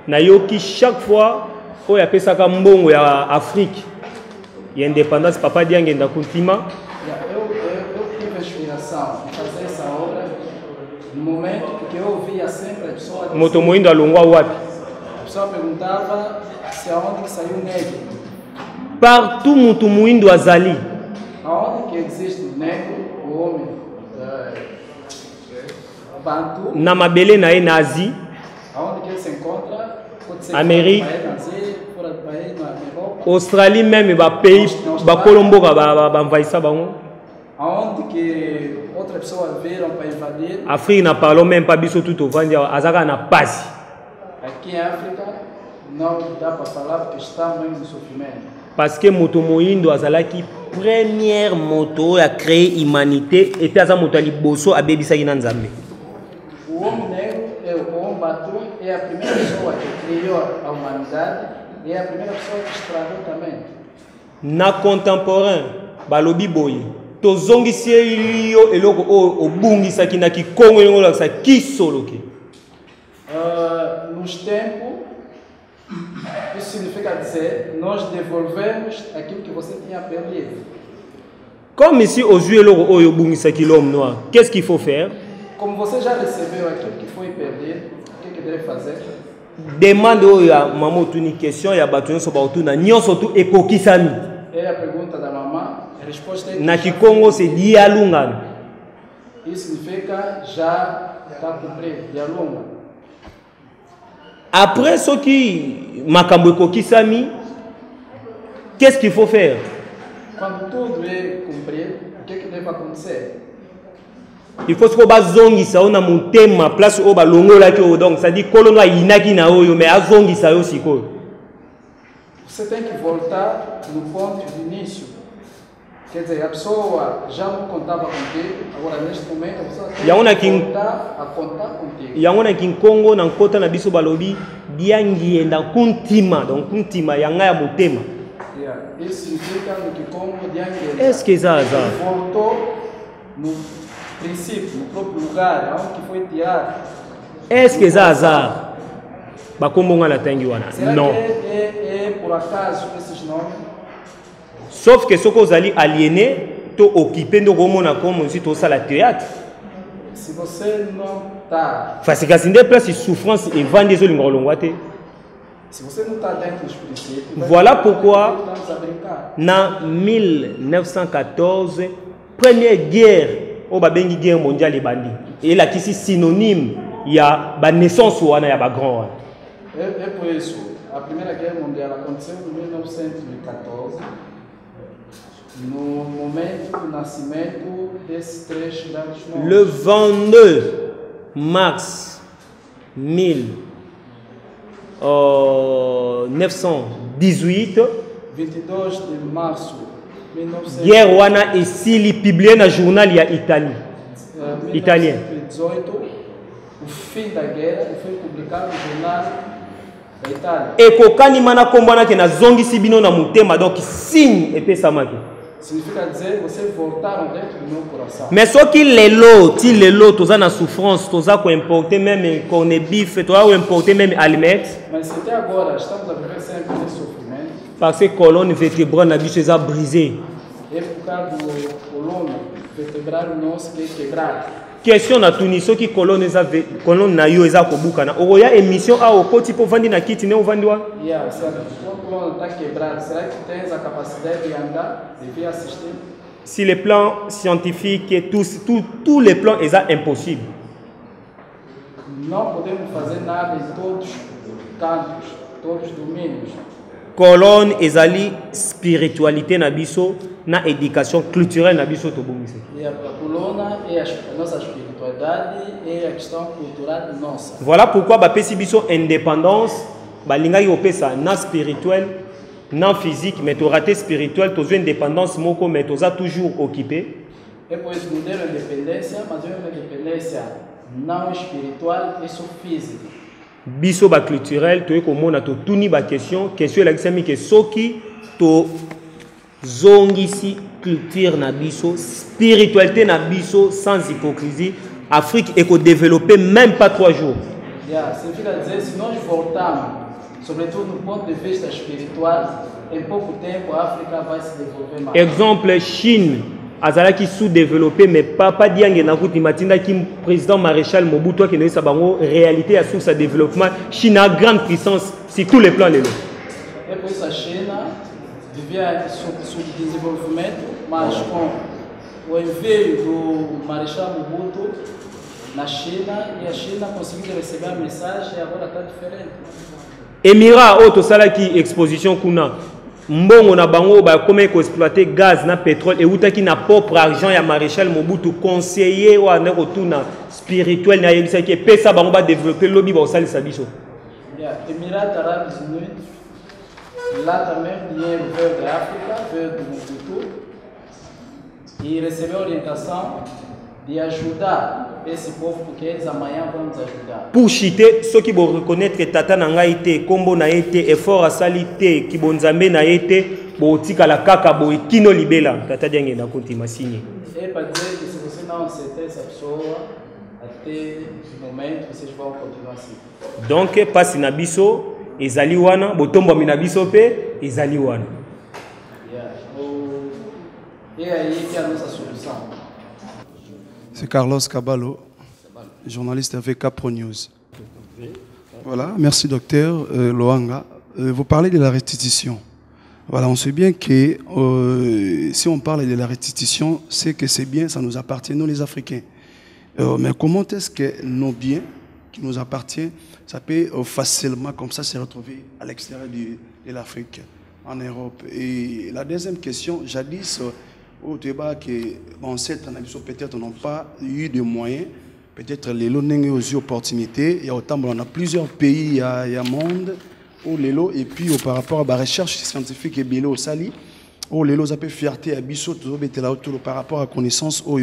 nayoki chaque fois oyo apesaka mbongo ya Afrique ya indépendance papa Diange ngenda kuntima. Eu tive inspiração de fazer essa obra no momento que eu via sempre a pessoa moto moindo alongwa wapi. A pessoa perguntava se aonde que saiu o negro. Partout moto moindo azali. Aonde que existe o negro, o homem bantu. Na mabele na na Asie. Aonde que ele se encontra? Amérique. Fora do país, na Europa. Australie même ba pays ba Colomboka ba envahissa bango. Aonde que outra pessoa viram para invadir. Afrique n'a parlé même pas biso tout au vandi azaka na passe. Aqui em África não dá para falar porque estamos em sofrimento. Parce que moto moindo azalaki première moto a créé humanité et puis aza moto ali boso abebisaki na Nzambe. O homem negro é o homem batu, é a primeira pessoa que criou a humanidade e é a primeira pessoa que estragou também. Na contemporain balobi boye tozongisi yo eloko o bungisaki na Kikongo eloko lakisa kisoloki. Nos tempos, isso significa dizer, nós devolvemos aquilo que você tinha perdido. Comme ici aux yeux eloko oyo bungisaki l'homme noir, qu'est-ce qu'il faut faire? Como você já recebeu aquilo que foi perdido, o que deve fazer? demande oya maman tuni question ya bato nyonso baotuna nyonso tu ekokisami. É a pergunta da mamã, a resposta é Na Kikongo c'est dialungano. Isso significa já está cumprido, dialunga. Après ce qui makambo ekokisami, qu'est-ce qu'il faut faire? Quando tudo é cumprido, o que deve acontecer? Il faut que bazongisa ona mutema place o balongola ki o donc ça dit kolono inaki na oyo mais azongisa yo siko. Você tem que voltar no ponto de início. Quer dizer, a pessoa já não contava contigo, agora neste momento a pessoa tem que voltar a contar contigo. Yangona kin Congo na nkota na biso balobi biangienda kuntima donc kuntima yanga ya mutema. Isso significa no Kikongo diangienda. Est-ce que ça voltou no princípio, no próprio lugar onde foi tirado. Est-ce que ça bakombonga la tangi wana? Non. É por acaso esses nomes? Sauf que ce que vous allez aliéner, to occupé de romona comme si to sala théâtre. Se você não está. Parce que c'est place de souffrance et vend des olingolongwate. Se você não está dentro dos princípios. Voilà pourquoi na 1914 première guerre au babengi guerre mondiale bandi et là qui est synonyme il y a ba naissance wana ya ba grand. É por isso a primeira guerra mondial aconteceu em 1914 no momento do nascimento desses três grandes nomes. Le 22 mars 1918 22 de março 1918 guerre wana esili publié na journal ya Italie italien. 1918 o fim da guerra foi publicado no jornal da Itália. Ekokani mana kombana ke na zongi sibino na mutema donc signe epesamaki. Significa dizer vocês voltaram dentro do meu coração. Mais ce qui les lots, ti les lots, toza na souffrance, toza ko importer même corne bif, toza ko importer même allumettes. Mas até agora estamos a viver sempre esse sofrimento. Parce que colonne vertébrale na bicho eza brisée. É por causa do coluna vertebral nosso que é quebrado. Question na tuniso ki colonne na yo eza kobukana. Oya émission a okoti po vandi na kiti ne ovandi wa? Yeah, se a coluna está quebrada, será que tens a capacidade de andar, de vir assistir? Si les plans scientifiques et tous les plans eza impossible. Não podemos fazer nada em todos os cantos, todos os domínios. Colonne ezali spiritualité na biso na éducation culturelle na biso tobongisi. E a coluna é a nossa espiritualidade e a questão cultural nossa. Voilà pourquoi bapesi biso indépendance balingaki opesa na spirituel na physique mais to raté spirituel tozo indépendance moko mais toza toujours occupé. É por isso que nos deram independência, mas é uma independência não espiritual e só física. Biso ba culturel to ekomona to tuni ba question la kisami ke soki to zongisi culture na biso spiritualité na biso sans hypocrisie Afrique eko développer même pas 3 jours. Significa dizer se nós voltarmos sobretudo do ponto de vista espiritual em pouco tempo a África vai se desenvolver mais. Exemple Chine azalaki sous-développé mais pas diange na kuti matinda ki président maréchal Mobutu qui sa bango réalité à sous sa développement Chine a grande puissance sur tous les plans lelo. É por isso a China vivia sub-desenvolvimento, mas com o envio do maréchal Mobutu na China e a China conseguiu receber a mensagem e agora está diferente. Émirat auto salaki exposition kuna mbongo na bango ba comment exploiter gaz na pétrole et outaki na propre argent ya maréchal Mobutu conseiller wa na rotuna spirituel na yebisa ki pesa bango ba développer lobby ba salisa biso. Émirats Arabes Unis lá também dinheiro veio da África, veio do Mobutu e recebeu orientação de ajudar esse povo porque eles amanhã vão nos ajudar. Pour chiter ceux qui vont reconnaître que tata nanga été kombo na été effort à salité qui bon nzambe na été botika la kaka bo kino libela tata diange na kontima signé. É para dizer que se você não aceitar essa pessoa até esse momento vocês vão continuar assim. Donc passe na biso ezali wana botombo mina biso pe ezali wana. E aí que é a nossa solução. C'est Carlos Caballo, journaliste avec Capro News. Voilà, merci docteur Loanga. Vous parlez de la restitution. Voilà, on sait bien que si on parle de la restitution, c'est que c'est bien, ça nous appartient, nous les Africains. Mais comment est-ce que nos biens qui nous appartiennent, ça peut facilement comme ça se retrouver à l'extérieur de l'Afrique, en Europe? Et la deuxième question, jadis, au débat que bon, cette analyse peut-être n'ont pas eu de moyens, peut-être les lots n'ont eu aussi opportunités. Il y a autant, on a plusieurs pays, il y a monde. Oh, Lelo, et puis par rapport à la recherche scientifique et Bélo au Sali, oh, Lelo, ça peut fierté à Bissot, par rapport à la connaissance aux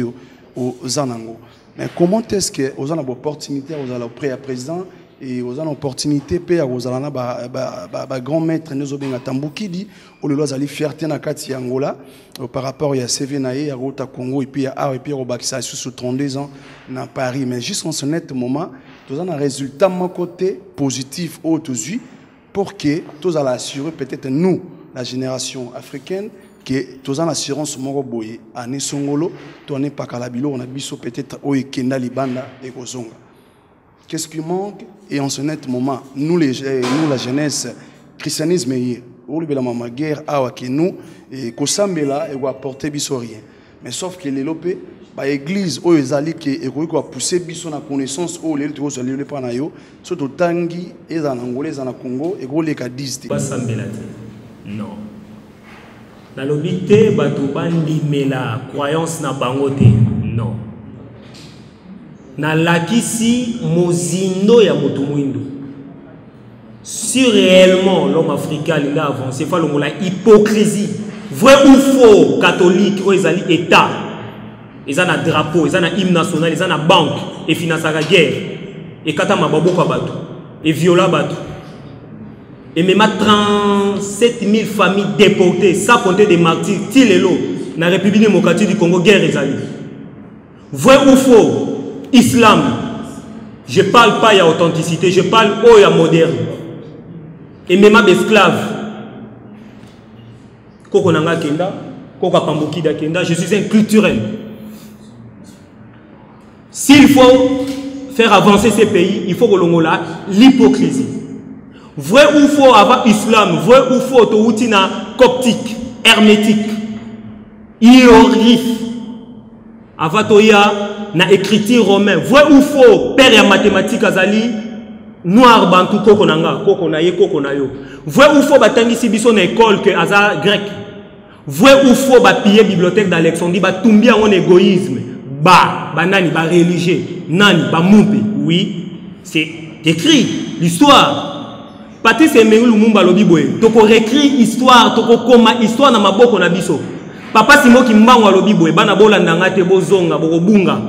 Zanango. Mais comment est-ce que vous avez l'opportunité, vous avez le président et vous avez l'opportunité, vous avez un grand maître, nous avons un Tambouki dit, oh, Lelo, vous avez fierté dans Kati Angola, par rapport à CVNAE, à Rota Congo, et puis à au Bakissa, sous 32 ans, dans Paris. Mais juste en ce net moment, vous avez un résultat de mon côté positif aujourd'hui, pour que tous allons assurer, peut-être nous, la génération africaine, que tous allons assurance Moroboye, à Nesongolo, tous n'est pas Kalabilo, on a biso peut-être au Kenda Libanda et Kozonga. Qu'est-ce qui manque? Et en ce net moment, nous la jeunesse, christianisme, ou la guerre, nous, et Kosambela, et va apporter biso rien. Mais sauf que les lopés, l'église où ils allaient qui va pousser biso na connaissance où les autres allaient le prendre yo surtout tangi et en angolais en Congo et gros les cas 10 pas sambela non na lobité bato bandi mela croyance na bangote non na lakisi mozindo ya moto mwindo si réellement l'homme africain il a avancé fa longola hypocrisie vrai ou faux catholique ou ezali état. Ils ont un drapeau, ils ont un hymne national, ils ont une banque, et financent la guerre. Et quand ils ont bateau, et viola bateau. Et même 37 000 familles déportées, sans compter des martyrs, Tilelo, dans la République démocratique du Congo, guerre est allée. Vrai ou faux, islam, je ne parle pas de authenticité, je parle de moderne. Et même des esclaves. Kokonanga Kenda, Kokapambokida Kenda, je suis un culturel. S'il faut faire avancer ces pays, il faut que l'on ait l'hypocrisie. Vrai ou faux avoir islam, vrai ou faux toutina coptique, hermétique, hiéroglyphe, avatoya na écriture romain, vrai ou faux père et mathématiques azali noir bantu kokonanga, kokonaye kokonayo. Vrai ou faux batangi sibiso na école que aza grec. Vrai ou faux ba piller bibliothèque d'Alexandrie, ba tumbi en égoïsme. Nani, religieux, nani, moupe. Oui, c'est écrit, l'histoire. Patrice Emery Lumumba lobi boye. Toko réécrit histoire, toko koma histoire na maboko na biso. Papa Simo Kimbango lobi boye. Bana bolanda ngate bozonga, bokobunga.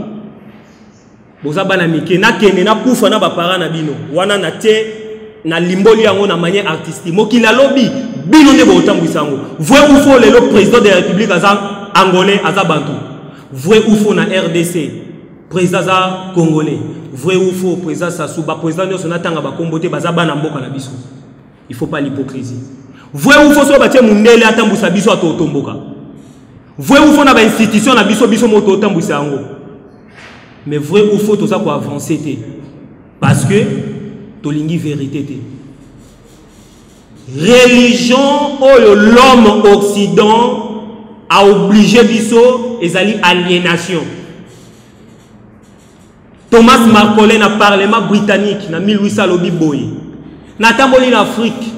Boza bana mike na kene na kufa na bapara na bino. Wana na te na limboli yango na manière artistique. Mokila lobi bino ne botambwisa yango. Vrai ou faux le président de la République aza angolais aza bantu. Vrai ou faux na RDC, président congolais. Vrai ou faux, président Sassou, président de son atanga ba kombote bazaba na mboka na biso. Il faut pas l'hypocrisie. Vrai ou faux so batie mundele atambusa biso atotomboka. Vrai ou faux na ba institution na biso biso moto otambusa yango. Mais vrai ou faux to ça pour avancer té. Parce que tolingi vérité té. Religion oh l'homme occident a obligé biso ezali aliénation. Thomas Marcolin na parlement britannique na 1800 lobi boy. Na tamboli na Afrique,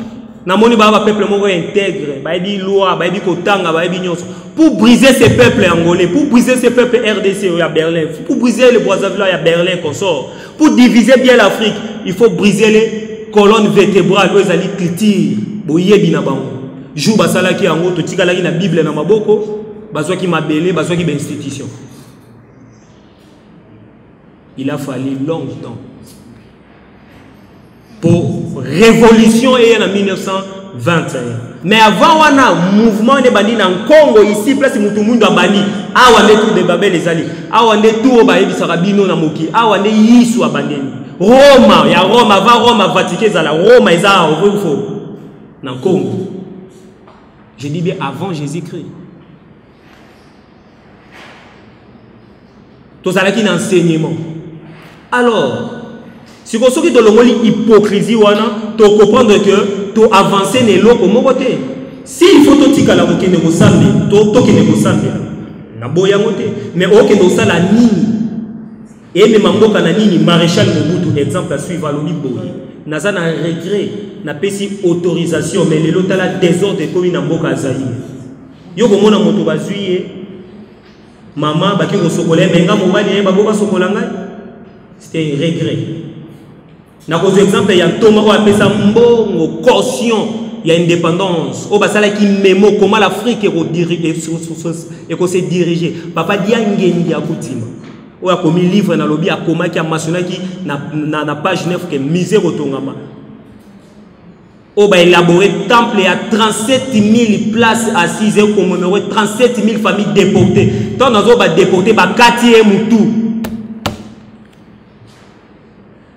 na moni ba peuple moko intègre, ba di loi, ba di kotanga, ba di nyonso pour briser ces peuples angolais, pour briser ces peuples RDC à Berlin, pour briser le Brazzaville à Berlin consort, pour diviser bien l'Afrique, il faut briser les colonnes vertébrales ezali culture, boyebi na bango. Jou basalaki yango to tikalaki na Bible na maboko. Bazwaki mabele, bazwaki institution. Il a fallu longtemps pour révolution et en 1921. Mais avant on a mouvement de bandi en Congo ici place mutumundu bandi. Awa ne tout de babel les ali. Awa ne tout ba yebi sarabino na moki. Awa ne yisu abandeni. Roma, ya Roma, avant Roma Vatican za la Roma isa au faux. Dans Congo. Je dis bien avant Jésus-Christ. Tout ça qui est enseignement. Alors, Si vous avez l'hypocrisie, tu comprendre que tu avances dans l'autre côté. Si il faut que tu aies la moquée de Mosambi, tu as que Mosambi. Mais ok, nous ça la nini. Et même Mamboka na nini, maréchal Mobutu, exemple à suivre à l'Oliboyi. Naza na regret, na pesi autorisation, mais les lots la désordre comme na Mboka Azaï. Yo ko mona moto bazuye, maman baki ko sokolé, mais nga mobali ba boka sokolanga. C'était un regret. Na cause exemple il y a Thomas ou apesa mbongo caution. Il y a indépendance. Au basala qui mémo comment l'Afrique est se diriger. Papa dia ngendi ya kutima. O a commis livre na lobby a comment qui a mentionné qui na page 9 que misère otongama. O ba élaborer temple à 37 000 places assises et commémorer 37 000 familles déportées. Tant nous ba déporté ba quartier mutu.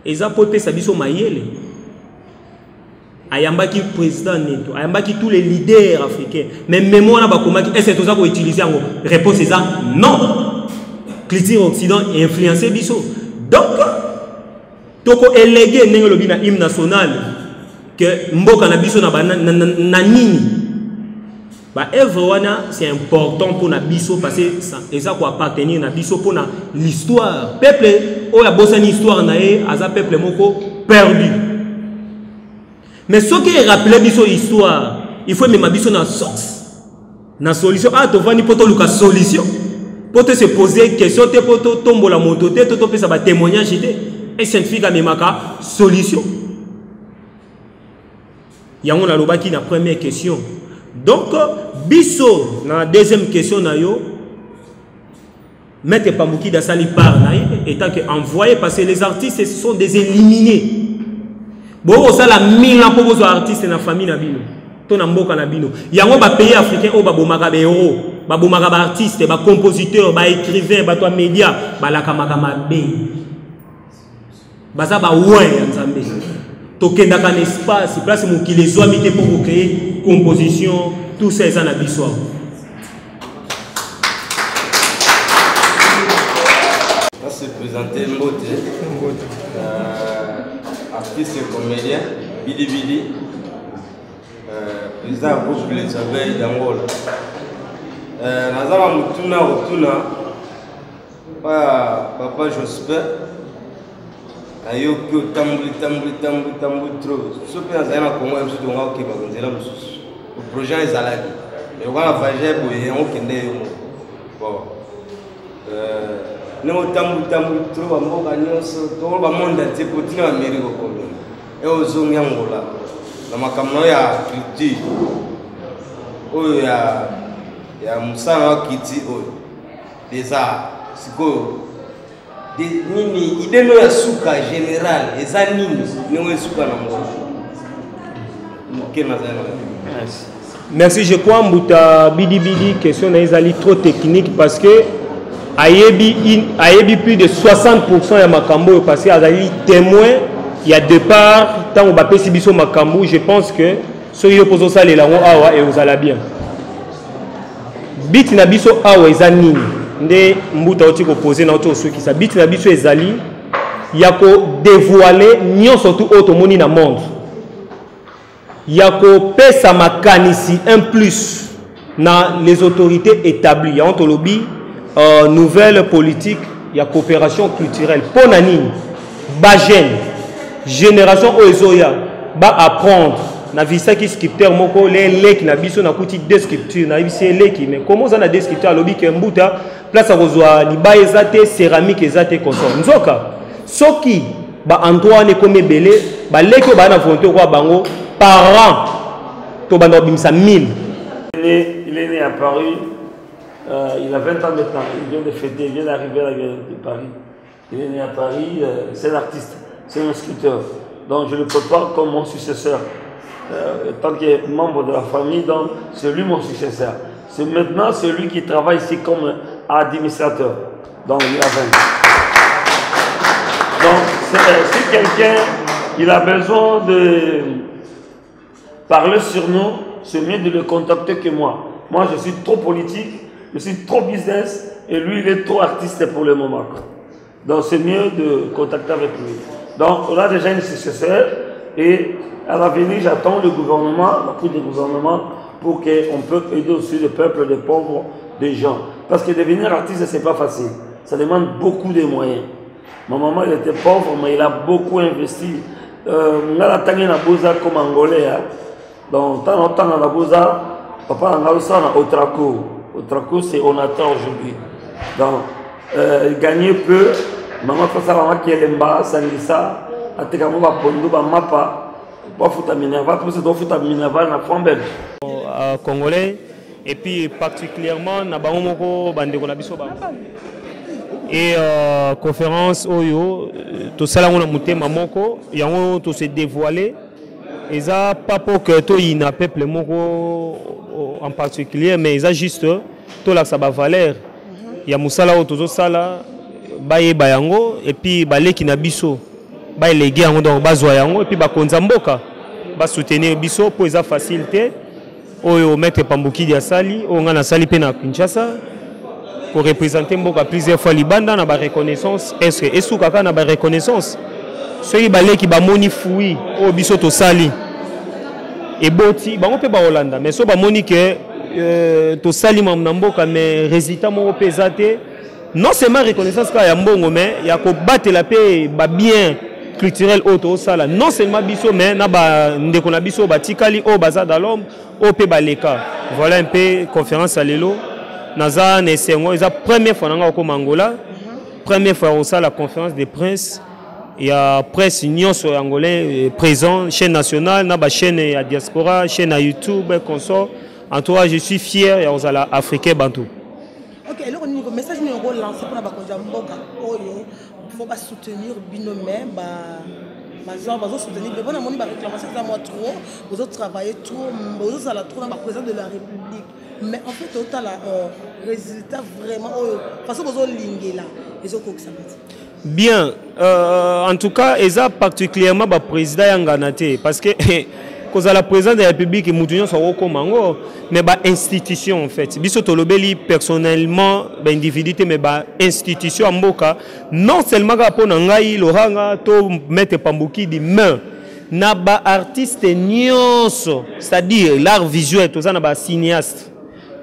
Et ça peut être sabiso mayele. Ayambaki président Neto, ayambaki tous les leaders africains. Mais même on a pas comment est-ce que tout ça pour utiliser en réponse c'est ça non. Culture occident et influencer biso. Donc toko élégué nengo lobi na hymne national que mboka na biso na nini. Ba wana c'est important pour na biso parce que ça quoi appartenir na biso pour na l'histoire. Peuple o ya bossa ni histoire na e aza peuple moko perdu. Mais ce qui est rappelé biso histoire, il faut même biso na source, na solution. Ah, tu vas ni poto luka solution. Pour te se poser question, te poto tombo la moto, te to pe ça va témoignage et scientifique à memaka solution. Yango na loba ki na première question. Donc biso na deuxième question na yo. Maître Pambouki da sali par na étant que envoyé parce que les artistes ce sont des éliminés. Bon, ça la 1000 ans pour vos artistes dans la famille Nabino. Ton amboka Nabino. Il y a un pays africain où babomaka be héros, babomaka ba artistes, ba compositeurs, ba écrivains, ba toi médias, ba la kamakama be. Baza ba ouais nzambe. Tokenda kan espace, place mon qui les zoamité pour créer composition, tout ça ça na biso. Ça se présenter Mbote. Artiste et comédien, Bidi Bidi, président du groupe Les Abeilles d'Angola. Nazama Mutuna Otuna, Papa Josper, Ayoki Tambli trop. Ce que nous avons comme un peu de le projet est à la vie. Et on va faire un peu de bon. Nous avons trop à mon tout le monde entier continue à mériter au problème. Et aux zones Angola, dans ma caméra, il y a culture. Il y a Moussa qui dit des arts. C'est quoi? Il y a un souka général, les animes, nous avons un souka dans Merci, je crois que Bidi Bidi, question est trop technique parce que Ayebi plus de 60% de Makambo parce qu'il y a des témoins, il y a départ, tant on va passer biso Makambo, je pense que ceux qui opposent ça les langues awa et vous allez bien. Bit na biso awa ezani nde mbuta oti ko poser na auto ceux qui ça bit na biso ezali ya ko dévoiler nyon surtout auto moni na monde. Ya ko pesa makanisi un plus na les autorités établies. Ya on lobby nouvelle politique, il y a coopération culturelle. Pour Nani, Bajen, génération Oezoya, va apprendre. Na visa qui scripteur moko les qui na biso na kuti descripteur na visa les qui mais comment ça na descripteur lobby que mbuta place à kozwa ni ba ezate céramique ezate consort. Nzoka soki ba Antoine comme belé ba leki ba na volonté kwa bango par an to bando bimisa 1000. Il est né à Paris. Il a 20 ans maintenant, il vient de fêter, il vient d'arriver à la ville de Paris. Il est né à Paris, c'est un artiste, c'est un sculpteur. Donc je le prépare comme mon successeur. Tant qu'il est membre de la famille, donc c'est lui mon successeur. C'est maintenant celui qui travaille ici comme administrateur. Donc il a 20 ans. Donc si quelqu'un il a besoin de parler sur nous, c'est mieux de le contacter que moi. Moi je suis trop politique. Je suis trop business et lui il est trop artiste pour le moment. Donc c'est mieux de contacter avec lui. Donc, on a déjà une successeur et à l'avenir, j'attends le gouvernement, l'appui du gouvernement, pour qu'on puisse aider aussi le peuple des pauvres, des gens. Parce que devenir artiste, ce n'est pas facile. Ça demande beaucoup de moyens. Ma maman, elle était pauvre, mais elle a beaucoup investi. On a la boza comme Angolais. Donc, tant en temps, la boza, papa, on a aussi au Traco. Au Traco, c'est on attend aujourd'hui. Donc, gagner peu. Maman fait ça, maman qui est là, ça dit ça. À te gagner, va pondo, va mapa. Pas foutre à Minerva, pour ça, doit foutre à Minerva, na Frambel. Congolais, et puis particulièrement, na Bangomoko, Bandeko Nabiso Bamba. Et conférence Oyo, tout ça là on a monté Mamoko, et on tout s'est dévoilé. Et ça pas pour que tout y n'a peuple moko en particulier, mais ça juste tout là ça va valeur. Il y a Moussala tout ça là, baye bayango et puis balé qui na biso, baye les gars donc bazwa yango et puis ba konzamboka, ba soutenir biso pour ça facilité. Oyo mettre Pambuki dia sali, on a sali pe na Kinshasa. Pour représenter Mboka plusieurs fois Libanda na ba reconnaissance est-ce que esu kaka na ba reconnaissance ceux qui balé qui ba moni fui o biso to sali et boti bango pe ba Hollanda mais so ba moni que to sali mam na Mboka mais résultat mo pesate non seulement reconnaissance ka ya mbongo mais ya ko battre la paix ba bien culturel auto sala non seulement biso mais na ba ndeko na biso ba tikali o baza dans l'homme o pe baleka voilà un peu conférence à lelo. Naza Nessengo, c'est la première fois au Angola, première fois au la conférence des princes. Il y a presse union sur angolais présent, chaîne nationale, na chaîne à diaspora, chaîne à YouTube, consort. En tout cas, je suis fier et aux africains bantou. Ok, alors le message nous avons lancé pour la Bakonjamboka, il faut soutenir binomé, bah soutenir. Mais bon, on a réclamation ça moi trop, vous autres travaillez trop, vous autres à la trop dans la présidence de la République. Mais en fait, autant la résultat vraiment, parce que vous avez ligné là, ils ont ça. Bien, en tout cas, ils ont particulièrement le président Yanganate, parce que quand la présidence de la République, ils sont au mais l'institution en fait. Biso tolobeli personnellement, individu, mais l'institution en Mboka, non seulement pour Nangai, Loranga, to mettre Pambuki di main. Naba artiste nyonso, c'est-à-dire l'art visuel, tout ça naba cinéaste.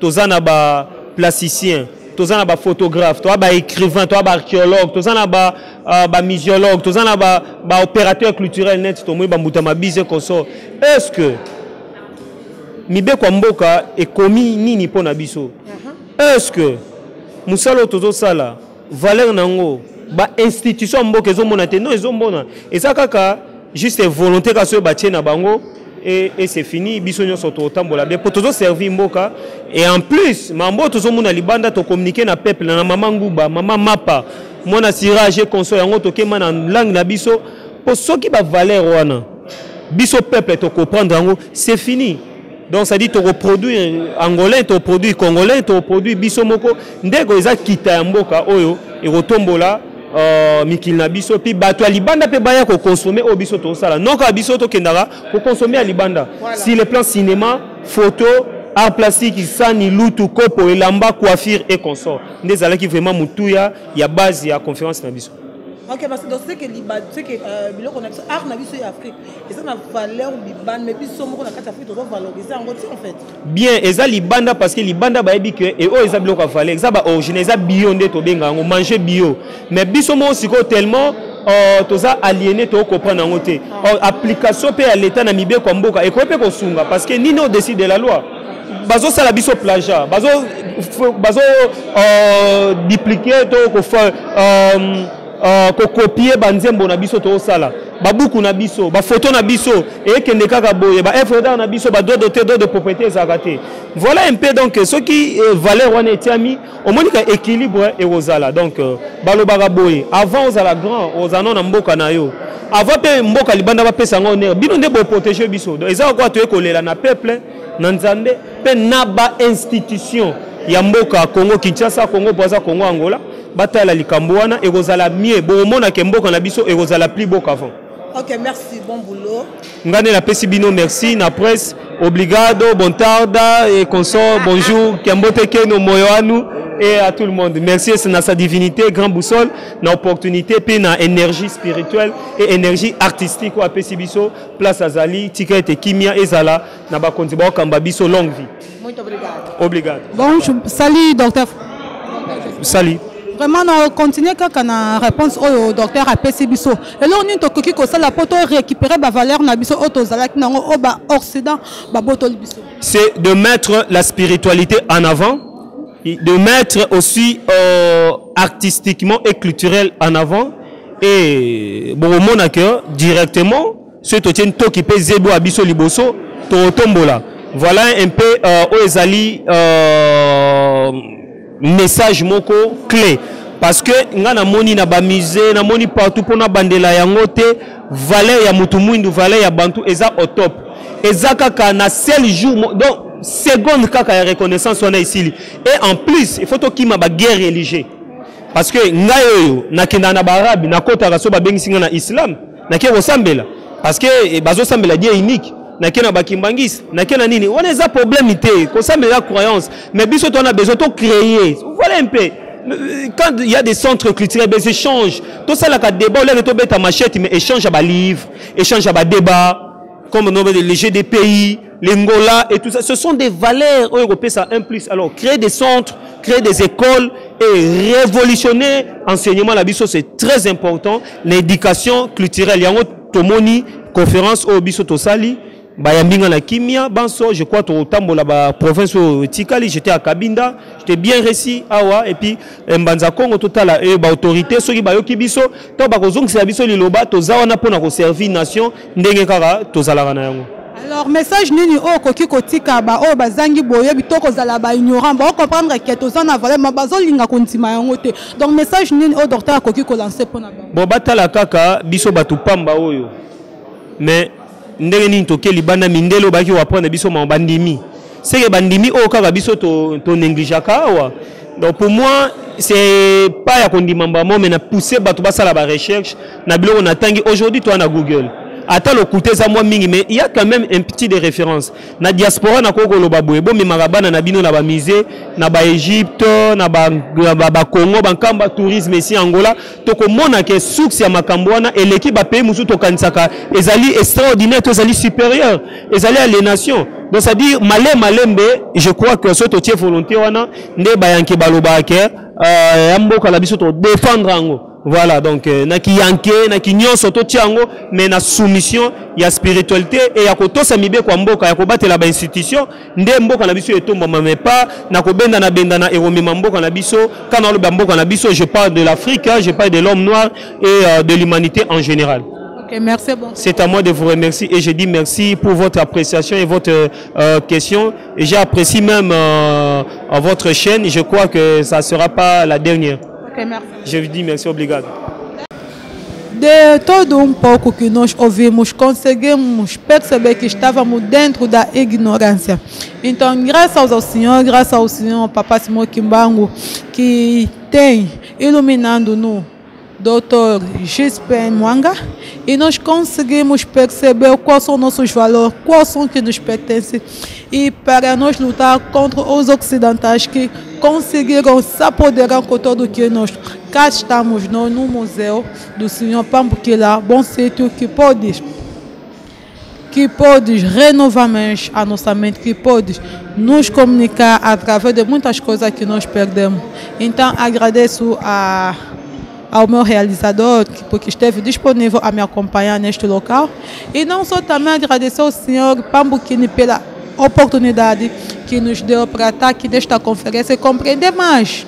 Toza na ba plasticien, toza na ba photographe, toza ba écrivain, toza ba archéologue, toza na ba muséologue, toza na ba opérateur culturel net, to moi ba mutama bize consort. Est-ce que mibe kwa Mboka ekomi nini pona biso? Est-ce que musalo tozo sala valeur nango ba institution Mboka ezomona te non ezomona. Et ça kaka juste volonté ka so ba tie na bango. Et c'est fini, bisogno soto tambola bien pour toujours servir Mboka et en plus mambo toujours mona libanda to communiquer na peuple na maman nguba maman mapa mona sirage console yango to kema na langue na biso pour ceux qui ba valeur wana biso peuple to comprendre yango c'est fini. Donc ça dit to reproduire angolais to produire congolais to produire biso moko ndeko eza kita ya Mboka oyo et retombola mikil na biso pi bato libanda pe baya ko consommer au biso to sala non ka biso to kendara ko consommer à libanda si les plans cinéma photo art plastique sani lutu kopo elamba coiffure et consort ndezala ki vraiment mutuya ya base ya conférence na biso. Ok, parce que dans ce que Liban, ce que biloko na biso art na biso en Afrique, et ça na valeur Liban mais biso moko na kati Afrique to valoriser en fait. Bien, eza libanda parce que libanda ba ebi que et o eza biloko valeur, eza ba original, eza bio nde to benga ngo manger bio. Mais biso mo siko tellement toza aliéné to comprendre ngo te. Application pe à l'état na mibe kwa Mboka et ko pe ko sunga parce que nino décide de la loi. Bazo sala biso plagiat, bazo dupliquer to ko ko copier banzembo na biso to sala babuku na biso ba photo na biso et kende kaka boye ba FODA na biso ba droit d'auteur de propriété zakate. Voilà un peu donc ce qui valeur wana etiami au moins ka équilibre et ozala donc balobaka boye avant ozala grand ozana na Mboka na yo avant pe Mboka libanda ba pesa ngone bino nde bo protéger biso donc eza quoi to ekolela na peuple na nzambe pe na ba institution ya Mboka Congo Kinshasa Congo Brazza Congo Angola batala likambo wana ekozala mieux bomona ke Mboka na biso ekozala plus beau qu'avant. Ok, merci, bon boulot. Ngane la pesi bino merci na presse obrigado bon tarda et consort bonjour kiambote ke no moyo anu et à tout le monde. Merci à sa divinité, grand boussole, na opportunité, puis na énergie spirituelle et énergie artistique ou à Pesibiso, place à Zali, Tika et Kimia et Zala, na ba kontiba Kambabiso longue vie. Muito obrigado. Obrigado. Bon, salut docteur. Salut. Vraiment, on continue quand on a réponse au docteur à Pesibiso. Et là, on est au Kiko, ça la poto récupérer la valeur na biso autozalak na au ba Occident, ba boto biso. C'est de mettre la spiritualité en avant, de mettre aussi artistiquement et culturel en avant. Et bon, mon accueil directement, ce qui est qui peut zébo abiso liboso, tombola. Voilà un peu Oezali message moko clé. Parce que nga na moni na ba musée, na moni partout pour na bandela yangote, valeur ya mutumundu, valeur ya bantu eza au top. Eza kaka na seul jour, donc seconde kaka ya reconnaissance on a ici. Et en plus, il faut to kima ba guerre religieuse. Parce que nga yoyo na kenda na barabi na kota raso ba bengi singa na islam, na ke osambela. Parce que bazo sambela Dieu unique. Na kena ba kimbangis, na kena nini. On a des problèmes té, ko sambela croyance, mais biso on a besoin de créer. Voilà un peu. Quand il y a des centres culturels, des échanges, tout ça là, quand débat, on a des machette, mais échange à bas livres, échange à bas débat, comme on a les jeux des pays, l'Angola et tout ça. Ce sont des valeurs européennes, ça implique. Alors, créer des centres, créer des écoles et révolutionner l'enseignement à la biso, c'est très important. L'éducation culturelle, il y a une tomoni, conférence au biso tosali. Bayambinga na Kimia, Banso, je crois au Tambo la province au Tikali, j'étais à Kabinda, j'étais bien réussi awa et puis Mbanza Kongo total ba autorité soki ba yoki biso to ba kozong c'est biso liloba to zawana pona ko servir nation ndenge kaka to zalaka na yango. Alors message nini o koki kotika ba o bazangi boye bitoko zala ba ignorant ba comprendre que to zana vraiment bazo linga kontima yango te. Donc message nini o docteur koki ko lancer pona ba. Bo batala kaka biso batu pamba oyo. Mais ndenge nini tokeli bana mindelo baki wapona biso ma bandimi c'est que bandimi o kaka biso to négligeaka wa. Donc pour moi c'est pas ya kondimamba mo mais na pousser batu basala ba recherche na biloko na tangi aujourd'hui toi na Google attends le côté ça moi mingi mais il y a quand même un petit de référence na diaspora na koko lo babwe bo me marabana na bino na ba musée na ba Égypte na ba Congo bankamba tourisme ici Angola to ko mona ke source ya makambo wana et l'équipe ba pays musu to kanisaka ezali extraordinaire to ezali supérieur ezali à les nations. Donc ça dit malembe je crois que ce totie volonté wana nde bayanke baloba ke amboka la biso to défendre ango. Voilà, donc, na ki yanke, na ki nyon soto tiango, mais na soumission, il y a spiritualité, et ya koto samibe kwa mboka, ya kobate la ba institution, nde mboka na biso etomba, mais pas, na kobenda na erome mboka na biso, quand on le mboka na biso, je parle de l'Afrique, je parle de l'homme noir et de l'humanité en général. Ok, merci beaucoup. C'est à moi de vous remercier et je dis merci pour votre appréciation et votre question. Et j'apprécie même votre chaîne, je crois que ça ne sera pas la dernière. Ok, merci. Je vous dis merci, obrigado. De todo pouco que nós ouvimos, conseguimos perceber que estávamos dentro da ignorância. Então, graças ao Senhor Papa Simão Kimbangu, que tem iluminando-nos Dr. Gispen Mwanga, e nós conseguimos perceber quais são nossos valores, quais são que nos pertencem, e para nós lutar contra os ocidentais que conseguiram se apoderar com tudo que nós. Cá estamos nós no Museu do Senhor Pambuquila, bom sítio que pode renovar mais a nossa mente, que pode nos comunicar através de muitas coisas que nós perdemos. Então agradeço ao meu realizador, porque esteve disponível a me acompanhar neste local. E não só também agradecer ao senhor Pambuquini pela oportunidade que nos deu para estar aqui nesta conferência e compreender mais